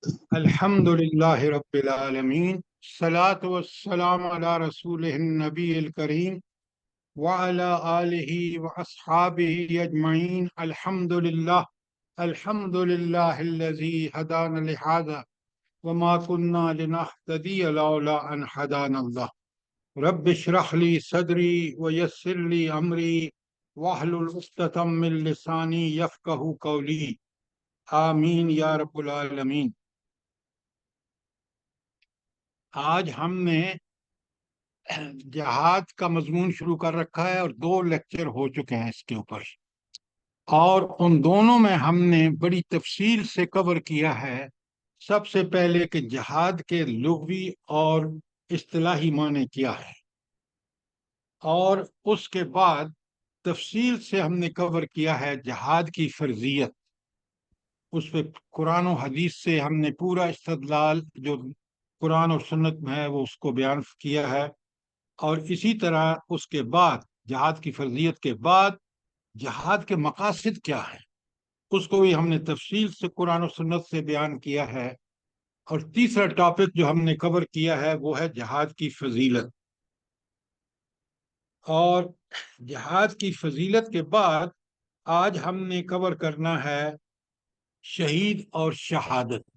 الحمد للہ رب العالمین، الصلاۃ والسلام علی رسول النبی الکریم وعلی آلہ واصحابہ اجمعین۔ الحمد للہ الذی ہدانا لہذا وما كنا لنهتدی لولا ان ہدانا اللہ۔ رب اشرح لی صدری ویسر لی امری واحلل عقدۃ من لسانی یفقہوا قولی، آمین یا رب العالمین۔ آج ہم نے جہاد کا مضمون شروع کر رکھا ہے اور 2 لیکچر ہو چکے ہیں اس کے اوپر، اور ان دونوں میں ہم نے بڑی تفصیل سے کور کیا ہے۔ سب سے پہلے کہ جہاد کے لغوی اور اصطلاحی معنی کیا ہے، اور اس کے بعد تفصیل سے ہم نے کور کیا ہے جہاد کی فرضیت۔ اس پہ قرآن و حدیث سے ہم نے پورا استدلال جو قرآن اور سنت میں ہے وہ اس کو بیان کیا ہے، اور اسی طرح اس کے بعد جہاد کی فرضیت کے بعد جہاد کے مقاصد کیا ہیں اس کو بھی ہم نے تفصیل سے قرآن و سنت سے بیان کیا ہے۔ اور تیسرا ٹاپک جو ہم نے کور کیا ہے وہ ہے جہاد کی فضیلت۔ اور جہاد کی فضیلت کے بعد آج ہم نے کور کرنا ہے شہید اور شہادت،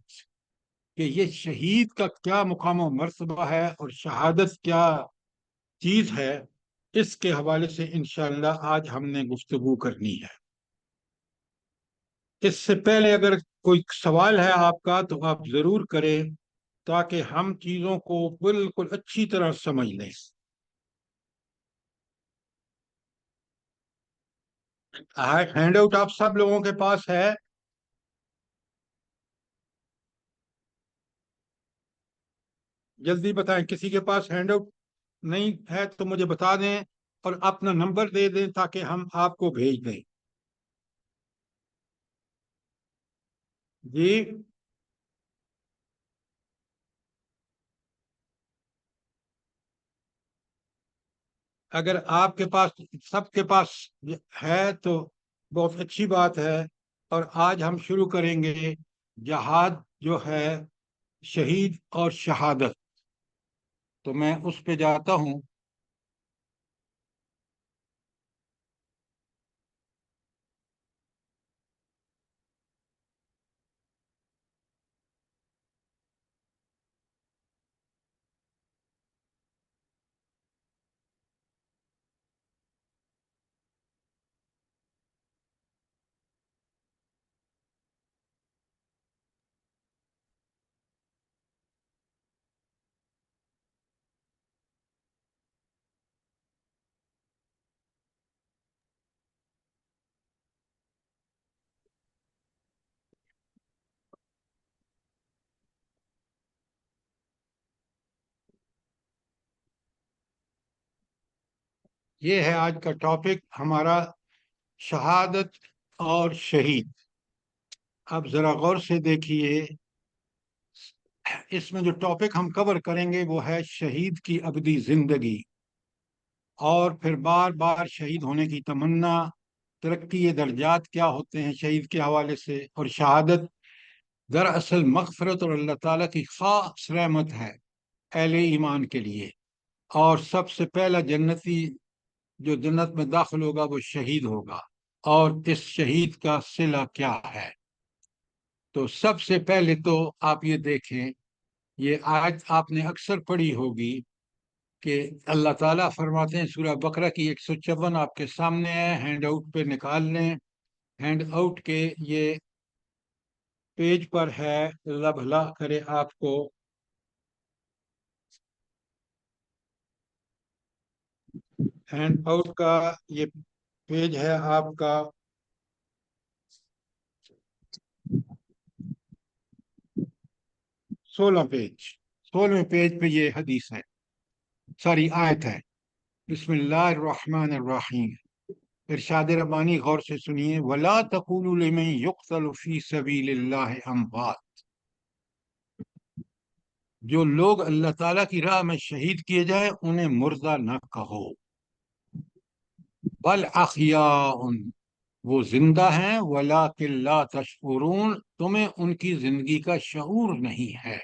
کہ یہ شہید کا کیا مقام و مرتبہ ہے اور شہادت کیا چیز ہے۔ اس کے حوالے سے انشاءاللہ آج ہم نے گفتگو کرنی ہے۔ اس سے پہلے اگر کوئی سوال ہے آپ کا تو آپ ضرور کریں، تاکہ ہم چیزوں کو بالکل اچھی طرح سمجھ لیں۔ ہینڈ آؤٹ آپ سب لوگوں کے پاس ہے؟ جلدی بتائیں، کسی کے پاس ہینڈ آؤٹ نہیں ہے تو مجھے بتا دیں اور اپنا نمبر دے دیں تاکہ ہم آپ کو بھیج دیں۔ جی، اگر آپ کے پاس سب کے پاس ہے تو بہت اچھی بات ہے۔ اور آج ہم شروع کریں گے جہاد جو ہے شہید اور شہادت۔ تو میں اس پہ جاتا ہوں۔ یہ ہے آج کا ٹاپک ہمارا، شہادت اور شہید۔ اب ذرا غور سے دیکھیے، اس میں جو ٹاپک ہم کور کریں گے وہ ہے شہید کی ابدی زندگی، اور پھر بار بار شہید ہونے کی تمنا، ترقی درجات کیا ہوتے ہیں شہید کے حوالے سے، اور شہادت دراصل مغفرت اور اللہ تعالیٰ کی خاص رحمت ہے اہل ایمان کے لیے۔ اور سب سے پہلا جنتی جو جنت میں داخل ہوگا وہ شہید ہوگا، اور اس شہید کا صلہ کیا ہے۔ تو سب سے پہلے تو آپ یہ دیکھیں، یہ آیت آپ نے اکثر پڑھی ہوگی کہ اللہ تعالیٰ فرماتے ہیں، سورہ بقرہ کی 154 آپ کے سامنے ہے، ہینڈ آؤٹ پہ نکال لیں۔ ہینڈ آؤٹ کے یہ پیج پر ہے، اللہ بھلا کرے آپ کو۔ ہینڈ آؤٹ کا یہ پیج ہے آپ کا 16 پیج، 16ویں پیج پہ یہ حدیث ہے، ساری آیت ہے۔ بسم اللہ الرحمن الرحیم۔ ارشاد ربانی غور سے سنیے، وَلَا تَقُولُوا لِمَن يُقْتَلُ فِي سَبِيلِ اللَّهِ أَمْوَاتٌ، جو لوگ اللہ تعالیٰ کی راہ میں شہید کیے جائیں انہیں مردہ نہ کہو، بل احیاء، وہ زندہ ہیں وَلَٰكِن لَا تَشْعُرُونَ، تمہیں ان کی زندگی کا شعور نہیں ہے۔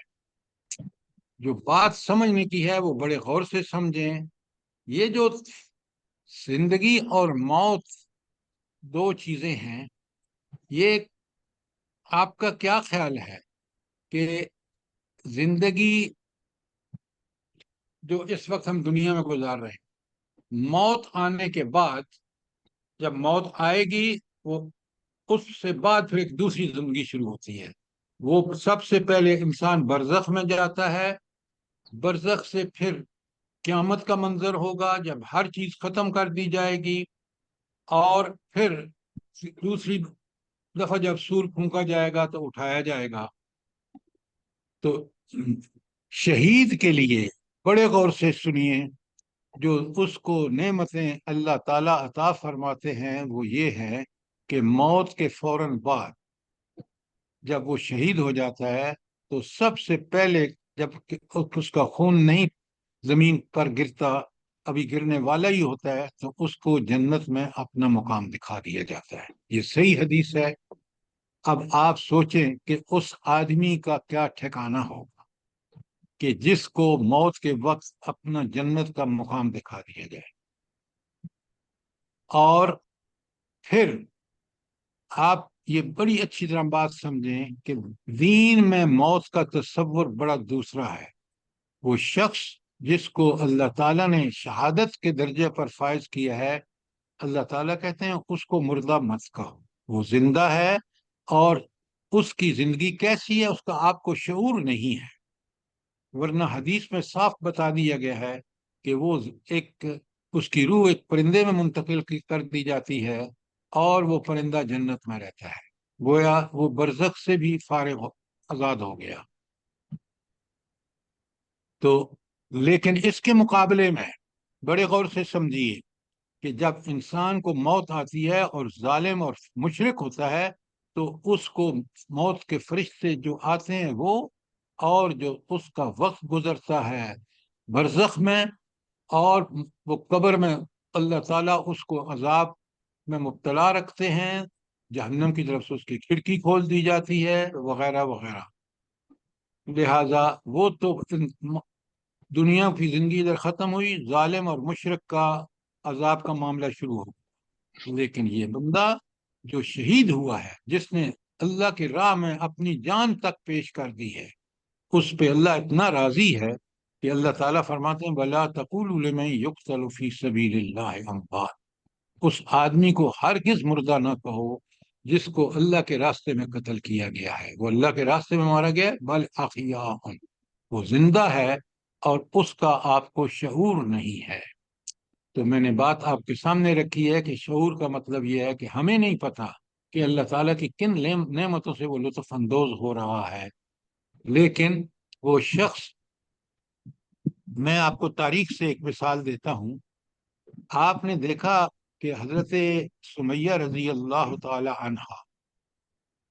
جو بات سمجھنے کی ہے وہ بڑے غور سے سمجھیں۔ یہ جو زندگی اور موت دو چیزیں ہیں، یہ آپ کا کیا خیال ہے کہ زندگی جو اس وقت ہم دنیا میں گزار رہے ہیں، موت آنے کے بعد جب موت آئے گی، وہ اس سے بعد پھر ایک دوسری زندگی شروع ہوتی ہے۔ وہ سب سے پہلے انسان برزخ میں جاتا ہے، برزخ سے پھر قیامت کا منظر ہوگا جب ہر چیز ختم کر دی جائے گی، اور پھر دوسری دفعہ جب سور پھونکا جائے گا تو اٹھایا جائے گا۔ تو شہید کے لیے بڑے غور سے سنیے، جو اس کو نعمتیں اللہ تعالیٰ عطا فرماتے ہیں وہ یہ ہے کہ موت کے فوراً بعد جب وہ شہید ہو جاتا ہے تو سب سے پہلے، جب اس کا خون نہیں زمین پر گرتا، ابھی گرنے والا ہی ہوتا ہے، تو اس کو جنت میں اپنا مقام دکھا دیا جاتا ہے۔ یہ صحیح حدیث ہے۔ اب آپ سوچیں کہ اس آدمی کا کیا ٹھکانہ ہوگا کہ جس کو موت کے وقت اپنا جنت کا مقام دکھا دیا جائے۔ اور پھر آپ یہ بڑی اچھی طرح بات سمجھیں کہ دین میں موت کا تصور بڑا دوسرا ہے۔ وہ شخص جس کو اللہ تعالیٰ نے شہادت کے درجے پر فائز کیا ہے، اللہ تعالیٰ کہتے ہیں اس کو مردہ مت کہو، وہ زندہ ہے، اور اس کی زندگی کیسی ہے اس کا آپ کو شعور نہیں ہے۔ ورنہ حدیث میں صاف بتا دیا گیا ہے کہ وہ ایک اس کی روح ایک پرندے میں منتقل کر دی جاتی ہے، اور وہ پرندہ جنت میں رہتا ہے، گویا وہ برزخ سے بھی فارغ آزاد ہو گیا۔ تو لیکن اس کے مقابلے میں بڑے غور سے سمجھیے کہ جب انسان کو موت آتی ہے اور ظالم اور مشرک ہوتا ہے، تو اس کو موت کے فرشتے جو آتے ہیں وہ، اور جو اس کا وقت گزرتا ہے برزخ میں، اور وہ قبر میں اللہ تعالیٰ اس کو عذاب میں مبتلا رکھتے ہیں، جہنم کی طرف سے اس کی کھڑکی کھول دی جاتی ہے، وغیرہ وغیرہ۔ لہذا وہ تو دنیا کی زندگی ادھر ختم ہوئی، ظالم اور مشرک کا عذاب کا معاملہ شروع ہو۔ لیکن یہ بندہ جو شہید ہوا ہے، جس نے اللہ کی راہ میں اپنی جان تک پیش کر دی ہے، اس پہ اللہ اتنا راضی ہے کہ اللہ تعالیٰ فرماتے ہیں وَلَا تَقُولُوا لِمَن يُقْتَلُ فِي سَبِيلِ اللَّهِ أَمْوَاتٌ، اس آدمی کو ہرگز مردہ نہ کہو جس کو اللہ کے راستے میں قتل کیا گیا ہے، وہ اللہ کے راستے میں مارا گیا ہے، بل احیاء، وہ زندہ ہے، اور اس کا آپ کو شعور نہیں ہے۔ تو میں نے بات آپ کے سامنے رکھی ہے کہ شعور کا مطلب یہ ہے کہ ہمیں نہیں پتا کہ اللہ تعالیٰ کی کن نعمتوں سے وہ لطف اندوز ہو رہا ہے، لیکن وہ شخص، میں آپ کو تاریخ سے ایک مثال دیتا ہوں۔ آپ نے دیکھا کہ حضرت سمیہ رضی اللہ تعالی عنہا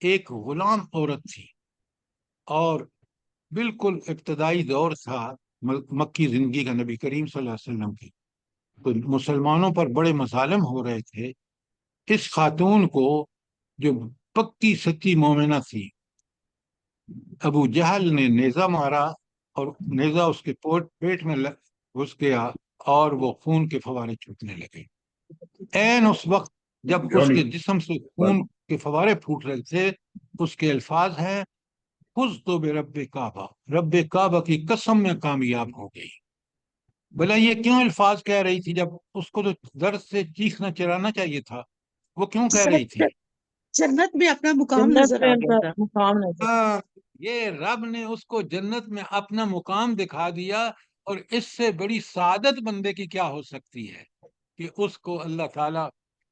ایک غلام عورت تھی، اور بالکل ابتدائی دور تھا مکی زندگی کا، نبی کریم صلی اللہ علیہ وسلم کی، تو مسلمانوں پر بڑے مظالم ہو رہے تھے۔ اس خاتون کو، جو پکی سچی مومنہ تھی، ابو جہل نے نیزہ مارا، اور نیزہ اس کے پیٹ میں گھس گیا، اور وہ خون کے فوارے چھوٹنے لگے۔ این اس وقت جب اس کے جسم سے خون کے فوارے پھوٹ رہے تھے، اس کے الفاظ ہیں فزت برب کعبہ، رب کعبہ کی قسم میں کامیاب ہو گئی۔ بھلا یہ کیوں الفاظ کہہ رہی تھی؟ جب اس کو تو درد سے چیخنا چرانا چاہیے تھا، وہ کیوں کہہ رہی تھی؟ جنت میں اپنا مقام جنت نظر میں آ ان گیا کا تھا۔ مقام نظر۔ یہ رب نے اس کو جنت میں اپنا مقام دکھا دیا، اور اس سے بڑی سعادت بندے کی کیا ہو سکتی ہے کہ اس کو اللہ تعالیٰ،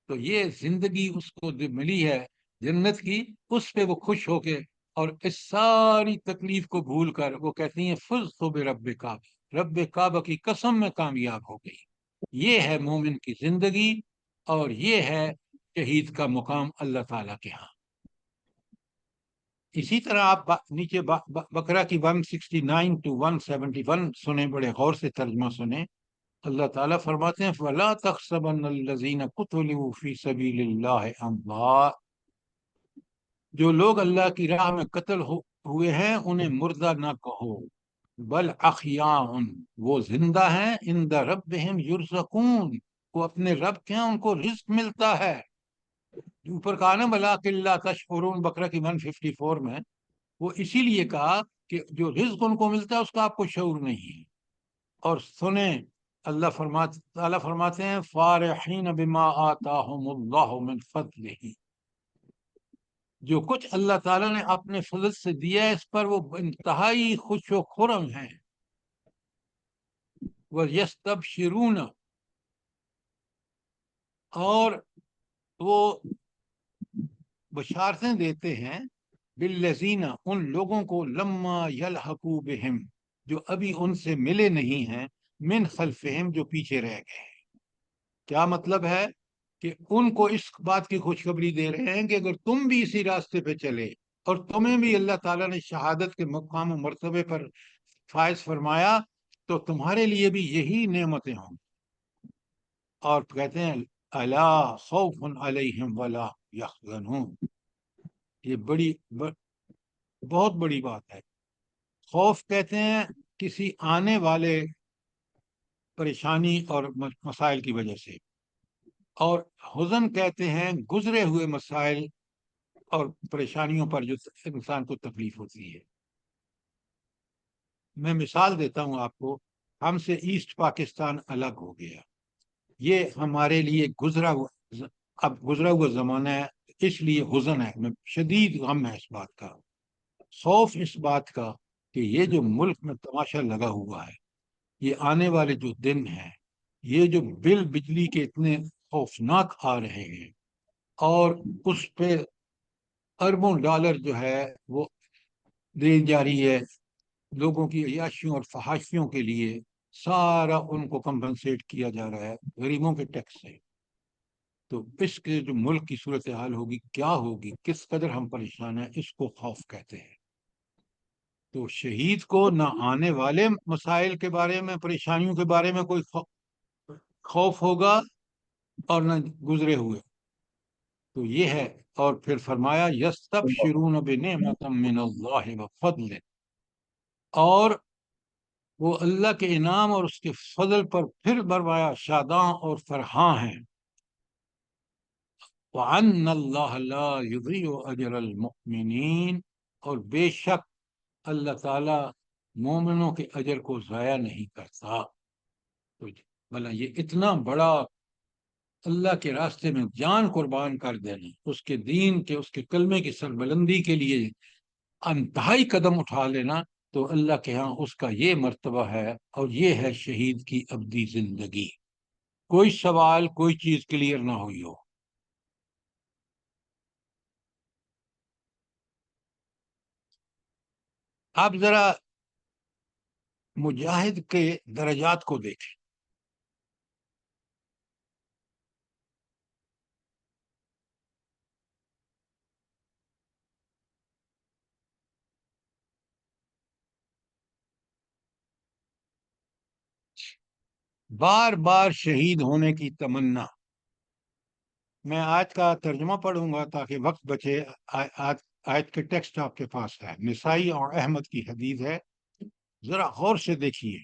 تو یہ زندگی اس کو جو ملی ہے جنت کی، اس پہ وہ خوش ہو کے، اور اس ساری تکلیف کو بھول کر وہ کہتی ہیں فزت برب کعبہ، رب کعبہ کی قسم میں کامیاب ہو گئی۔ یہ ہے مومن کی زندگی، اور یہ ہے شہید کا مقام اللہ تعالیٰ کے ہاں۔ اسی طرح آپ نیچے بقرہ کی 169 to 171 سنیں، بڑے غور سے ترجمہ سنیں۔ اللہ تعالیٰ فرماتے ہیں فَلَا تَحْسَبَنَّ الَّذِينَ قُتِلُوا فِي سَبِيلِ اللَّهِ أَمْوَاتٌ، جو لوگ اللہ کی راہ میں قتل ہوئے ہیں انہیں مردہ نہ کہو، بل احیاء، وہ زندہ ہیں، عند ربہم یرزقون، وہ اپنے رب کے ہاں ان کو رزق ملتا ہے۔ اوپر کہا نا وَلَٰكِن لَا تَشْعُرُونَ بقرہ کی 154 میں، وہ اسی لیے کہا کہ جو رزق ان کو ملتا ہے اس کا آپ کو شعور نہیں ہے۔ اور سنیں تعالیٰ فرماتے ہیں فارحین بما آتاہم اللہ من فضلہ، جو کچھ اللہ تعالیٰ نے اپنے فضل سے دیا ہے اس پر وہ انتہائی خوش و خرم ہیں۔ وَيَسْتَبْشِرُونَ، اور وہ بشارتیں دیتے ہیں بالذین، ان لوگوں کو لما یلحقوا بہم، جو ابھی ان سے ملے نہیں ہیں، من خلفہم، جو پیچھے رہ گئے ہیں۔ کیا مطلب ہے کہ ان کو اس بات کی خوشخبری دے رہے ہیں کہ اگر تم بھی اسی راستے پہ چلے اور تمہیں بھی اللہ تعالیٰ نے شہادت کے مقام و مرتبے پر فائز فرمایا تو تمہارے لیے بھی یہی نعمتیں ہوں۔ اور کہتے ہیں الا خوف علیہم ولا یحزنون، یہ بہت بڑی بات ہے۔ خوف کہتے ہیں کسی آنے والے پریشانی اور مسائل کی وجہ سے، اور حزن کہتے ہیں گزرے ہوئے مسائل اور پریشانیوں پر جو انسان کو تکلیف ہوتی ہے۔ میں مثال دیتا ہوں آپ کو، ہم سے ایسٹ پاکستان الگ ہو گیا، یہ ہمارے لیے اب گزرا ہوا زمانہ ہے، اس لیے حزن ہے، میں شدید غم ہے اس بات کا، خوف اس بات کا کہ یہ جو ملک میں تماشا لگا ہوا ہے، یہ آنے والے جو دن ہیں، یہ جو بجلی کے اتنے خوفناک آ رہے ہیں، اور اس پہ اربوں ڈالر جو ہے وہ دی جا رہی ہے لوگوں کی عیاشیوں اور فحاشیوں کے لیے، سارا ان کو کمپنسیٹ کیا جا رہا ہے غریبوں کے ٹیکس سے، تو اس کے جو ملک کی صورتحال ہوگی کیا ہوگی، کس قدر ہم پریشان ہیں، اس کو خوف کہتے ہیں۔ تو شہید کو نہ آنے والے مسائل کے بارے میں، پریشانیوں کے بارے میں کوئی خوف ہوگا اور نہ گزرے ہوئے، تو یہ ہے۔ اور پھر فرمایا یستبشرون بنعمت من اللہ وفضل، اور وہ اللہ کے انعام اور اس کے فضل پر پھر بروایا شاداں اور فرحاں ہیں۔ وَأَنَّ اللَّهَ لَا يُضِيعُ أَجْرَ الْمُؤْمِنِينَ، اور بے شک اللہ تعالیٰ مومنوں کے اجر کو ضائع نہیں کرتا۔ تو بھلا یہ اتنا بڑا اللہ کے راستے میں جان قربان کر دینا، اس کے دین کے، اس کے کلمے کی سربلندی کے لیے انتہائی قدم اٹھا لینا، تو اللہ کے ہاں اس کا یہ مرتبہ ہے، اور یہ ہے شہید کی ابدی زندگی۔ کوئی سوال، کوئی چیز کلیئر نہ ہوئی ہو؟ آپ ذرا مجاہد کے درجات کو دیکھیں۔ بار بار شہید ہونے کی تمنا۔ میں آیت کا ترجمہ پڑھوں گا تاکہ وقت بچے۔ آیت کے ٹیکسٹ آپ کے پاس ہے، نسائی اور احمد کی حدیث ہے، ذرا غور سے دیکھیے۔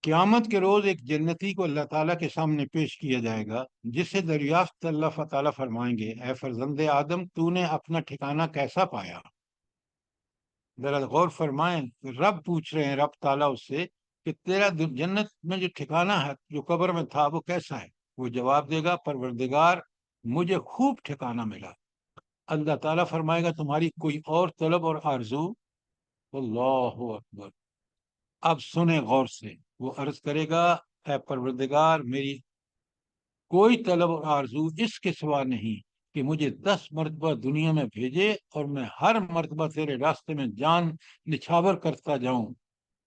قیامت کے روز ایک جنتی کو اللہ تعالیٰ کے سامنے پیش کیا جائے گا، جسے دریافت اللہ تعالیٰ فرمائیں گے اے فرزند آدم، تو نے اپنا ٹھکانہ کیسا پایا؟ ذرا غور فرمائیں، رب پوچھ رہے ہیں، رب تعالیٰ اس سے کہ تیرا جنت میں جو ٹھکانہ ہے، جو قبر میں تھا، وہ کیسا ہے؟ وہ جواب دے گا پروردگار مجھے خوب ٹھکانہ ملا۔ اللہ تعالیٰ فرمائے گا تمہاری کوئی اور طلب اور آرزو؟ اللہ اکبر۔ اب سنیں غور سے، وہ عرض کرے گا اے پروردگار میری کوئی طلب اور آرزو اس کے سوا نہیں کہ مجھے 10 مرتبہ دنیا میں بھیجے اور میں ہر مرتبہ تیرے راستے میں جان نچھاور کرتا جاؤں۔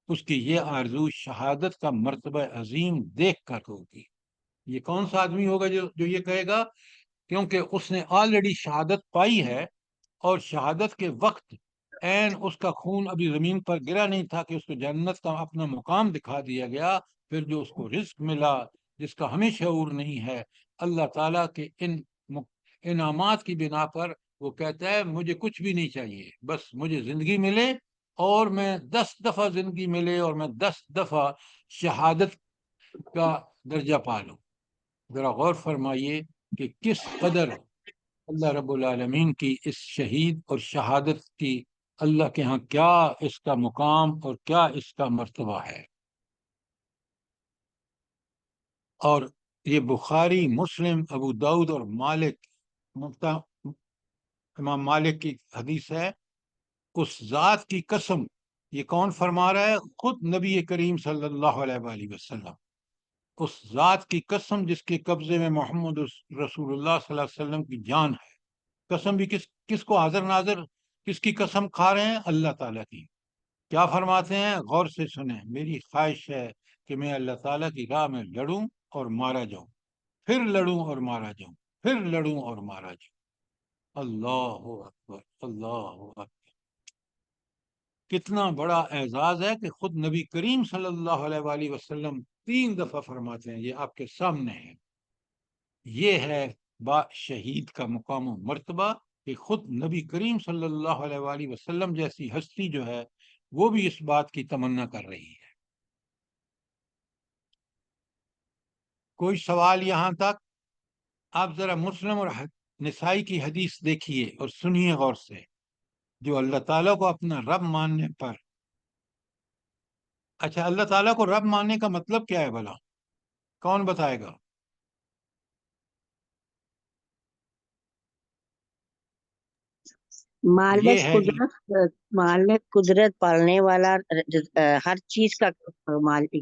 اس کی یہ آرزو شہادت کا مرتبہ عظیم دیکھ کر ہوگی۔ یہ کون سا آدمی ہوگا جو یہ کہے گا؟ کیونکہ اس نے آلریڈی شہادت پائی ہے، اور شہادت کے وقت اس کا خون ابھی زمین پر گرا نہیں تھا کہ اس کو جنت کا اپنا مقام دکھا دیا گیا. پھر جو اس کو رزق ملا جس کا ہمیں شعور نہیں ہے، اللہ تعالیٰ کے ان انعامات کی بنا پر وہ کہتا ہے مجھے کچھ بھی نہیں چاہیے، بس مجھے زندگی ملے اور میں 10 دفعہ زندگی ملے اور میں 10 دفعہ شہادت کا درجہ پا لوں. ذرا غور فرمائیے کہ کس قدر اللہ رب العالمین کی اس شہید اور شہادت کی اللہ کے ہاں کیا اس کا مقام اور کیا اس کا مرتبہ ہے. اور یہ بخاری، مسلم، ابو داؤد اور مالک، امام مالک کی حدیث ہے. اس ذات کی قسم، یہ کون فرما رہا ہے؟ خود نبی کریم صلی اللہ علیہ وآلہ وسلم. اس ذات کی قسم جس کے قبضے میں محمد رسول اللہ صلی اللہ علیہ وسلم کی جان ہے. قسم بھی کس کو حاضر ناظر کس کی قسم کھا رہے ہیں؟ اللہ تعالیٰ کی. کیا فرماتے ہیں؟ غور سے سنیں. میری خواہش ہے کہ میں اللہ تعالیٰ کی راہ میں لڑوں اور مارا جاؤں، پھر لڑوں اور مارا جاؤں، پھر لڑوں اور مارا جاؤں. اللہ اکبر، اللہ اکبر. کتنا بڑا اعزاز ہے کہ خود نبی کریم صلی اللہ علیہ وآلہ وسلم 3 دفعہ فرماتے ہیں. یہ آپ کے سامنے ہے. یہ ہے با شہید کا مقام و مرتبہ کہ خود نبی کریم صلی اللہ علیہ وآلہ وسلم جیسی ہستی جو ہے وہ بھی اس بات کی تمنا کر رہی ہے. کوئی سوال یہاں تک؟ آپ ذرا مسلم اور نسائی کی حدیث دیکھیے اور سنیے غور سے. جو اللہ تعالیٰ کو اپنا رب ماننے پر، اچھا اللہ تعالیٰ کو رب ماننے کا مطلب کیا ہے بھلا؟ کون بتائے گا؟ مالک یہ ہے کہ قدرت، مالک قدرت، پالنے والا، ہر چیز کا مالک،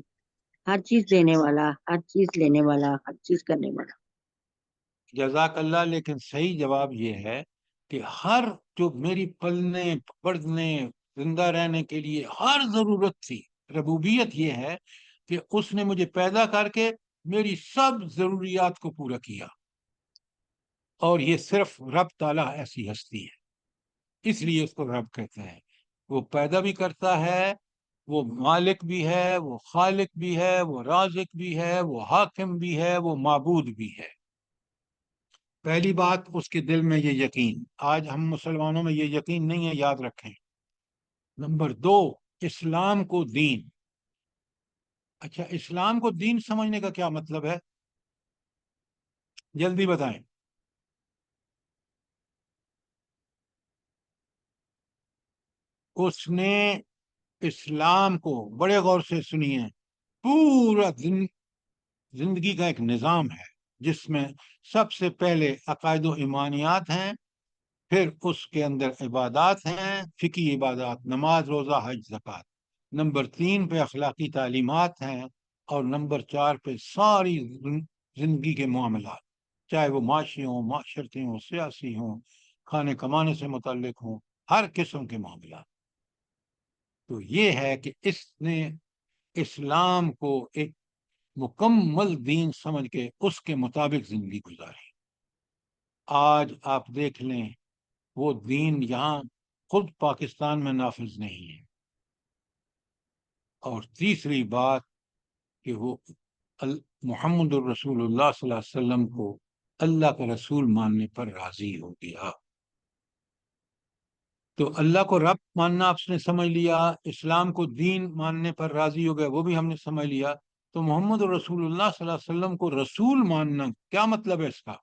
ہر چیز دینے والا، ہر چیز لینے والا، ہر چیز کرنے والا. جزاک اللہ. لیکن صحیح جواب یہ ہے کہ ہر جو میری پلنے بڑھنے زندہ رہنے کے لیے ہر ضرورت تھی، ربوبیت یہ ہے کہ اس نے مجھے پیدا کر کے میری سب ضروریات کو پورا کیا. اور یہ صرف رب تعالیٰ ایسی ہستی ہے، اس لیے اس کو رب کہتے ہیں. وہ پیدا بھی کرتا ہے، وہ مالک بھی ہے، وہ خالق بھی ہے، وہ رازق بھی ہے، وہ حاکم بھی ہے، وہ معبود بھی ہے. پہلی بات اس کے دل میں یہ یقین. آج ہم مسلمانوں میں یہ یقین نہیں ہے، یاد رکھیں. نمبر 2، اسلام کو دین. اچھا اسلام کو دین سمجھنے کا کیا مطلب ہے؟ جلدی بتائیں. اس نے اسلام کو، بڑے غور سے سنیے، پورا زندگی کا ایک نظام ہے جس میں سب سے پہلے عقائد و ایمانیات ہیں، پھر اس کے اندر عبادات ہیں، فقہی عبادات، نماز، روزہ، حج، زکوٰۃ. نمبر 3 پہ اخلاقی تعلیمات ہیں، اور نمبر 4 پہ ساری زندگی کے معاملات، چاہے وہ معاشی ہوں، معاشرتی ہوں، سیاسی ہوں، کھانے کمانے سے متعلق ہوں، ہر قسم کے معاملات. تو یہ ہے کہ اس نے اسلام کو ایک مکمل دین سمجھ کے اس کے مطابق زندگی گزاری. آج آپ دیکھ لیں وہ دین یہاں خود پاکستان میں نافذ نہیں ہے. اور تیسری بات کہ وہ محمد الرسول اللہ صلی اللہ علیہ وسلم کو اللہ کا رسول ماننے پر راضی ہو گیا. تو اللہ کو رب ماننا آپ نے سمجھ لیا، اسلام کو دین ماننے پر راضی ہو گیا، وہ بھی ہم نے سمجھ لیا. تو محمد رسول اللہ صلی اللہ علیہ وسلم کو رسول ماننا کیا مطلب ہے اس کا؟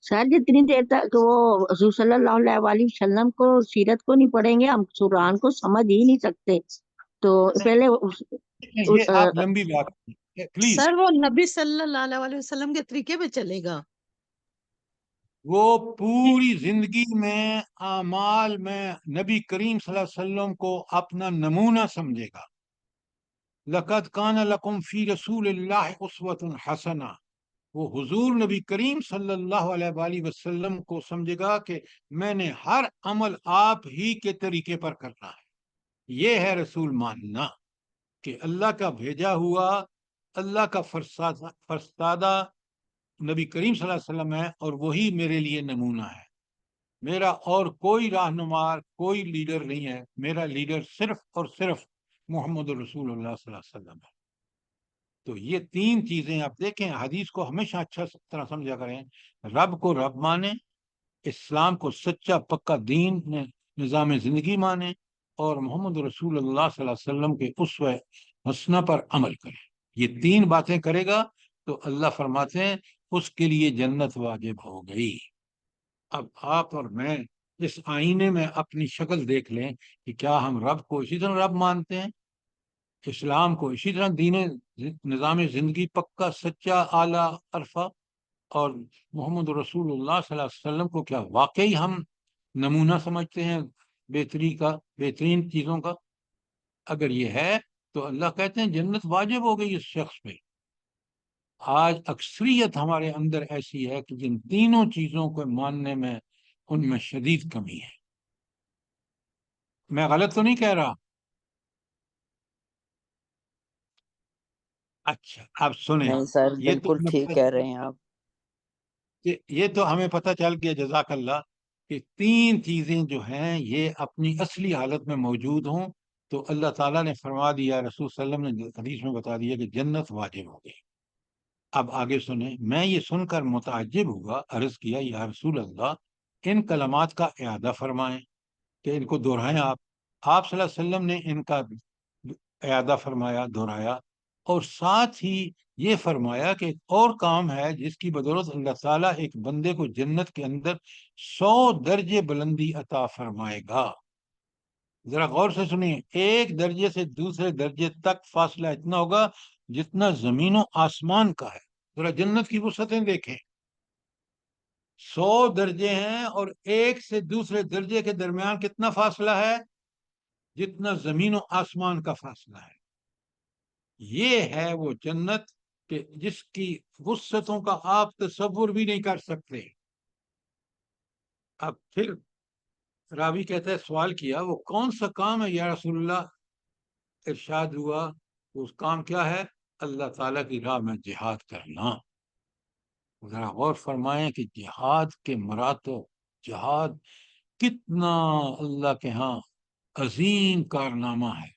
سر جتنی دیر تک وہ حضور صلی اللہ علیہ وآلہ وسلم کو سیرت کو نہیں پڑھیں گے ہم قرآن کو سمجھ ہی نہیں سکتے. تو پہلے یہ آپ لمبی بات پلیز. سر وہ نبی صلی اللہ علیہ وسلم کے طریقے پہ چلے گا. وہ پوری زندگی میں اعمال میں نبی کریم صلی اللہ علیہ وسلم کو اپنا نمونہ سمجھے گا. لقد کان لکم فی رسول اللہ اسوۃ حسنہ. وہ حضور نبی کریم صلی اللہ علیہ وآلہ وسلم کو سمجھے گا کہ میں نے ہر عمل آپ ہی کے طریقے پر کرنا ہے. یہ ہے رسول ماننا کہ اللہ کا بھیجا ہوا، اللہ کا فرستادہ نبی کریم صلی اللہ علیہ وسلم ہے، اور وہی میرے لیے نمونہ ہے. میرا اور کوئی رہنما، کوئی لیڈر نہیں ہے، میرا لیڈر صرف اور صرف محمد رسول اللہ صلی اللہ علیہ وسلم ہے۔ تو یہ تین چیزیں آپ دیکھیں، حدیث کو ہمیشہ اچھا طرح سمجھا کریں، رب کو رب مانیں، اسلام کو سچا پکا دین نظام زندگی مانیں، اور محمد رسول اللہ صلی اللہ علیہ وسلم کے اسوہ حسنہ پر عمل کریں۔ یہ تین باتیں کرے گا تو اللہ فرماتے ہیں اس کے لیے جنت واجب ہو گئی۔ اب آپ اور میں اس آئینے میں اپنی شکل دیکھ لیں کہ کیا ہم رب کو اسی طرح رب مانتے ہیں، اسلام کو اسی طرح دین نظام زندگی پکا سچا اعلیٰ عرفہ، اور محمد رسول اللہ صلی اللہ علیہ وسلم کو کیا واقعی ہم نمونہ سمجھتے ہیں بہترین چیزوں کا؟ اگر یہ ہے تو اللہ کہتے ہیں جنت واجب ہو گئی اس شخص پہ۔ آج اکثریت ہمارے اندر ایسی ہے کہ جن تینوں چیزوں کو ماننے میں ان میں شدید کمی ہے۔ میں غلط تو نہیں کہہ رہا؟ اچھا اب سنیں، نہیں سر، یہ تو بالکل ٹھیک کہہ رہے ہیں آپ۔ یہ تو ہمیں پتہ چل گیا، جزاک اللہ، کہ تین چیزیں جو ہیں یہ اپنی اصلی حالت میں موجود ہوں تو اللہ تعالیٰ نے فرما دیا، رسول صلی اللہ علیہ وسلم نے حدیث میں بتا دیا کہ جنت واجب ہو گئی۔ اب آگے سنیں، میں یہ سن کر متعجب ہوا، عرض کیا یا رسول اللہ ان کلمات کا اعادہ فرمائیں، کہ ان کو دہرائیں آپ صلی اللہ علیہ وسلم نے ان کا اعادہ فرمایا، دہرایا، اور ساتھ ہی یہ فرمایا کہ ایک اور کام ہے جس کی بدولت اللہ تعالیٰ ایک بندے کو جنت کے اندر 100 درجے بلندی عطا فرمائے گا۔ ذرا غور سے سنیں، ایک درجے سے دوسرے درجے تک فاصلہ اتنا ہوگا جتنا زمین و آسمان کا ہے۔ ذرا جنت کی وسعتیں دیکھیں، 100 درجے ہیں اور ایک سے دوسرے درجے کے درمیان کتنا فاصلہ ہے؟ جتنا زمین و آسمان کا فاصلہ ہے۔ یہ ہے وہ جنت کہ جس کی وسعتوں کا آپ تصور بھی نہیں کر سکتے۔ اب پھر راوی کہتا ہے، سوال کیا وہ کون سا کام ہے یا رسول اللہ؟ ارشاد ہوا اس کام کیا ہے؟ اللہ تعالیٰ کی راہ میں جہاد کرنا۔ ذرا غور فرمائیں کہ جہاد کے مراتب، جہاد کتنا اللہ کے ہاں عظیم کارنامہ ہے۔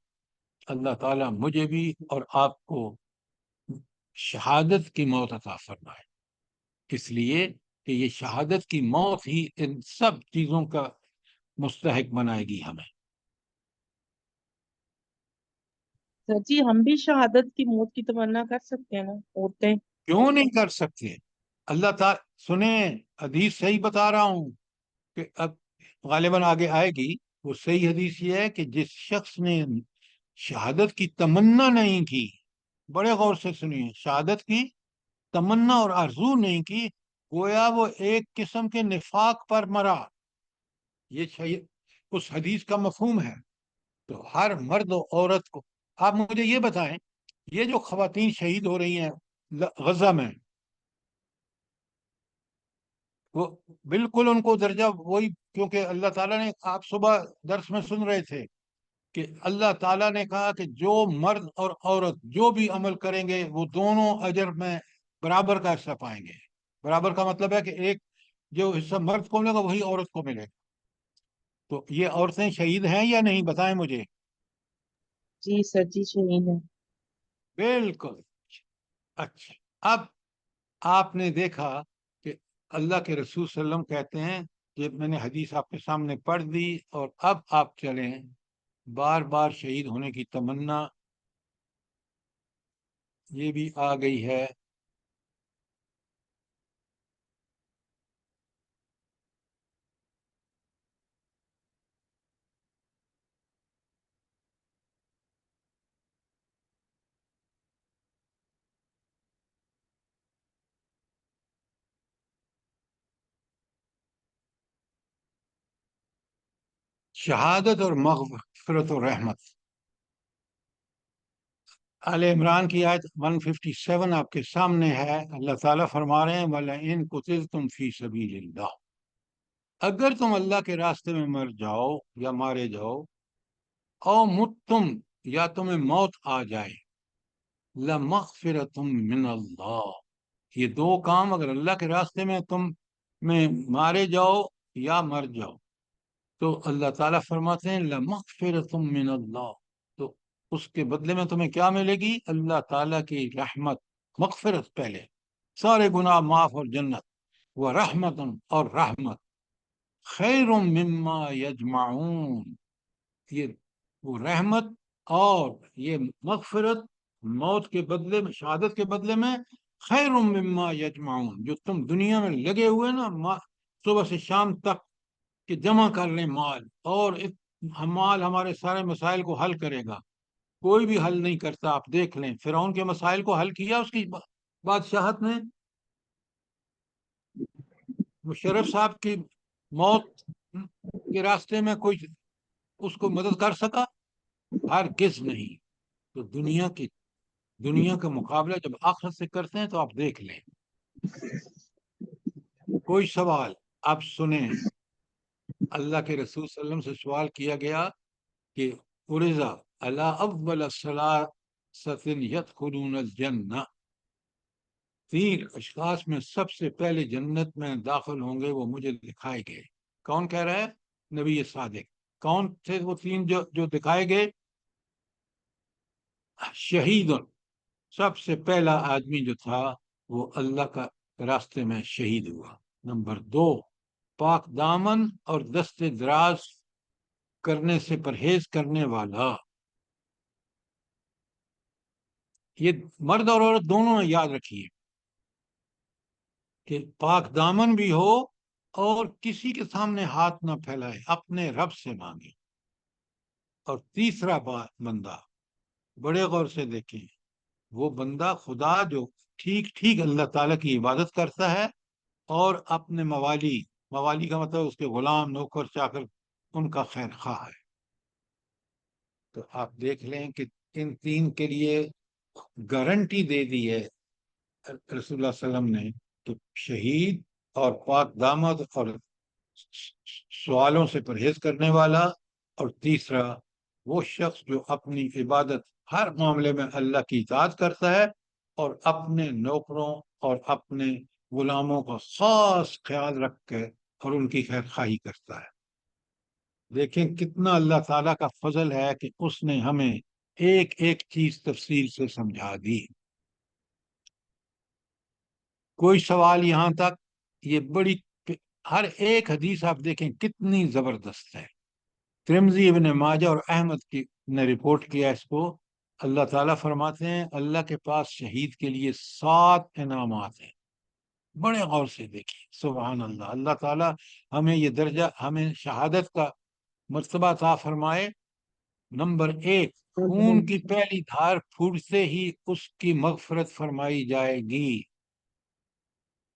اللہ تعالیٰ مجھے بھی اور آپ کو شہادت کی موت عطا فرمائے، اس لیے کہ یہ شہادت کی موت ہی ان سب چیزوں کا مستحق بنائے گی ہمیں۔ سر جی، ہم بھی شہادت کی موت کی تمنا کر سکتے ہیں نا، عورتیں؟ کیوں نہیں کر سکتے؟ اللہ تعالیٰ سنیں، حدیث صحیح بتا رہا ہوں کہ اب غالباً آگے آئے گی، وہ صحیح حدیث یہ ہے کہ جس شخص نے شہادت کی تمنا نہیں کی، بڑے غور سے سنیے، شہادت کی تمنا اور آرزو نہیں کی، گویا وہ ایک قسم کے نفاق پر مرا۔ یہ اس حدیث کا مفہوم ہے۔ تو ہر مرد و عورت کو، آپ مجھے یہ بتائیں، یہ جو خواتین شہید ہو رہی ہیں غزہ میں، وہ بالکل ان کو درجہ وہی، کیونکہ اللہ تعالیٰ نے، آپ صبح درس میں سن رہے تھے کہ اللہ تعالیٰ نے کہا کہ جو مرد اور عورت جو بھی عمل کریں گے وہ دونوں اجر میں برابر کا حصہ پائیں گے۔ برابر کا مطلب ہے کہ ایک جو حصہ مرد کو ملے گا وہی عورت کو ملے گا۔ تو یہ عورتیں شہید ہیں یا نہیں، بتائیں مجھے۔ جی سر جی، شہید ہیں۔ بالکل۔ اچھا، اب آپ نے دیکھا کہ اللہ کے رسول صلی اللہ علیہ وسلم کہتے ہیں کہ میں نے حدیث آپ کے سامنے پڑھ دی، اور اب آپ چلیں، بار بار شہید ہونے کی تمنا یہ بھی آ گئی ہے۔ شہادت اور مغفرت و رحمت، آل عمران کی آیت 157 آپ کے سامنے ہے۔ اللہ تعالیٰ فرما رہے ہیں وَلَئِن قُتِلْتُمْ فِي سَبِيلِ اللَّهِ، اگر تم اللہ کے راستے میں مر جاؤ یا مارے جاؤ، او متم، یا تمہیں موت آ جائے، لَمَغْفِرَةٌ مِّنَ اللَّهِ، یہ دو کام اگر اللہ کے راستے میں تم میں مارے جاؤ یا مر جاؤ، تو اللہ تعالیٰ فرماتے ہیں لَمَغْفِرَةٌ مِّنَ اللہ، تو اس کے بدلے میں تمہیں کیا ملے گی؟ اللہ تعالیٰ کی رحمت، مغفرت پہلے، سارے گناہ معاف اور جنت، وَرَحْمَةٌ اور رحمت، خَيْرٌ مِّمَّا يَجْمَعُونَ، یہ وہ رحمت اور یہ مغفرت موت کے بدلے میں، شہادت کے بدلے میں، خیر مما یجمعون، جو تم دنیا میں لگے ہوئے نا صبح سے شام تک کہ جمع کر لیں مال، اور مال ہمارے سارے مسائل کو حل کرے گا، کوئی بھی حل نہیں کرتا. آپ دیکھ لیں فرعون کے مسائل کو حل کیا اس کی بادشاہت نے؟ مشرف صاحب کی موت کے راستے میں کوئی اس کو مدد کر سکا؟ ہرگز نہیں. تو دنیا کا مقابلہ جب آخرت سے کرتے ہیں تو آپ دیکھ لیں. کوئی سوال آپ سنیں. اللہ کے رسول صلی اللہ علیہ وسلم سے سوال کیا گیا کہ عرضا الا اول ثلاثۃ يدخلون الجنہ، 3 اشخاص میں سب سے پہلے جنت میں داخل ہوں گے، وہ مجھے دکھائے گئے. کون کہہ رہا ہے؟ نبی صادق. کون تھے وہ 3 جو دکھائے گئے؟ شہید، سب سے پہلا آدمی جو تھا وہ اللہ کا راستے میں شہید ہوا. نمبر 2، پاک دامن اور دست دراز کرنے سے پرہیز کرنے والا. یہ مرد اور عورت دونوں یاد رکھیے کہ پاک دامن بھی ہو اور کسی کے سامنے ہاتھ نہ پھیلائے، اپنے رب سے مانگے. اور تیسرا بندہ، بڑے غور سے دیکھیں، وہ بندہ خدا جو ٹھیک اللہ تعالیٰ کی عبادت کرتا ہے اور اپنے موالی کا مطلب اس کے غلام، نوکر، چاکر، ان کا خیر خواہ ہے. تو آپ دیکھ لیں کہ ان 3 کے لیے گارنٹی دے دی ہے رسول اللہ صلی اللہ علیہ وسلم نے کہ شہید اور پاک دامن اور سوالوں سے پرہیز کرنے والا، اور تیسرا وہ شخص جو اپنی عبادت ہر معاملے میں اللہ کی اطاعت کرتا ہے اور اپنے نوکروں اور اپنے غلاموں کا خاص خیال رکھ کے اور ان کی خیر خواہی کرتا ہے. دیکھیں کتنا اللہ تعالیٰ کا فضل ہے کہ اس نے ہمیں ایک ایک چیز تفصیل سے سمجھا دی. کوئی سوال یہاں تک؟ یہ بڑی ہر ایک حدیث آپ دیکھیں کتنی زبردست ہے. ترمذی، ابن ماجہ اور احمد کی نے رپورٹ کیا اس کو. اللہ تعالیٰ فرماتے ہیں اللہ کے پاس شہید کے لیے 7 انعامات ہیں. بڑے غور سے دیکھیں، سبحان اللہ. اللہ تعالیٰ ہمیں یہ درجہ، ہمیں شہادت کا مرتبہ عطا فرمائے. نمبر 1، خون کی پہلی دھار پھوٹتے ہی اس کی مغفرت فرمائی جائے گی.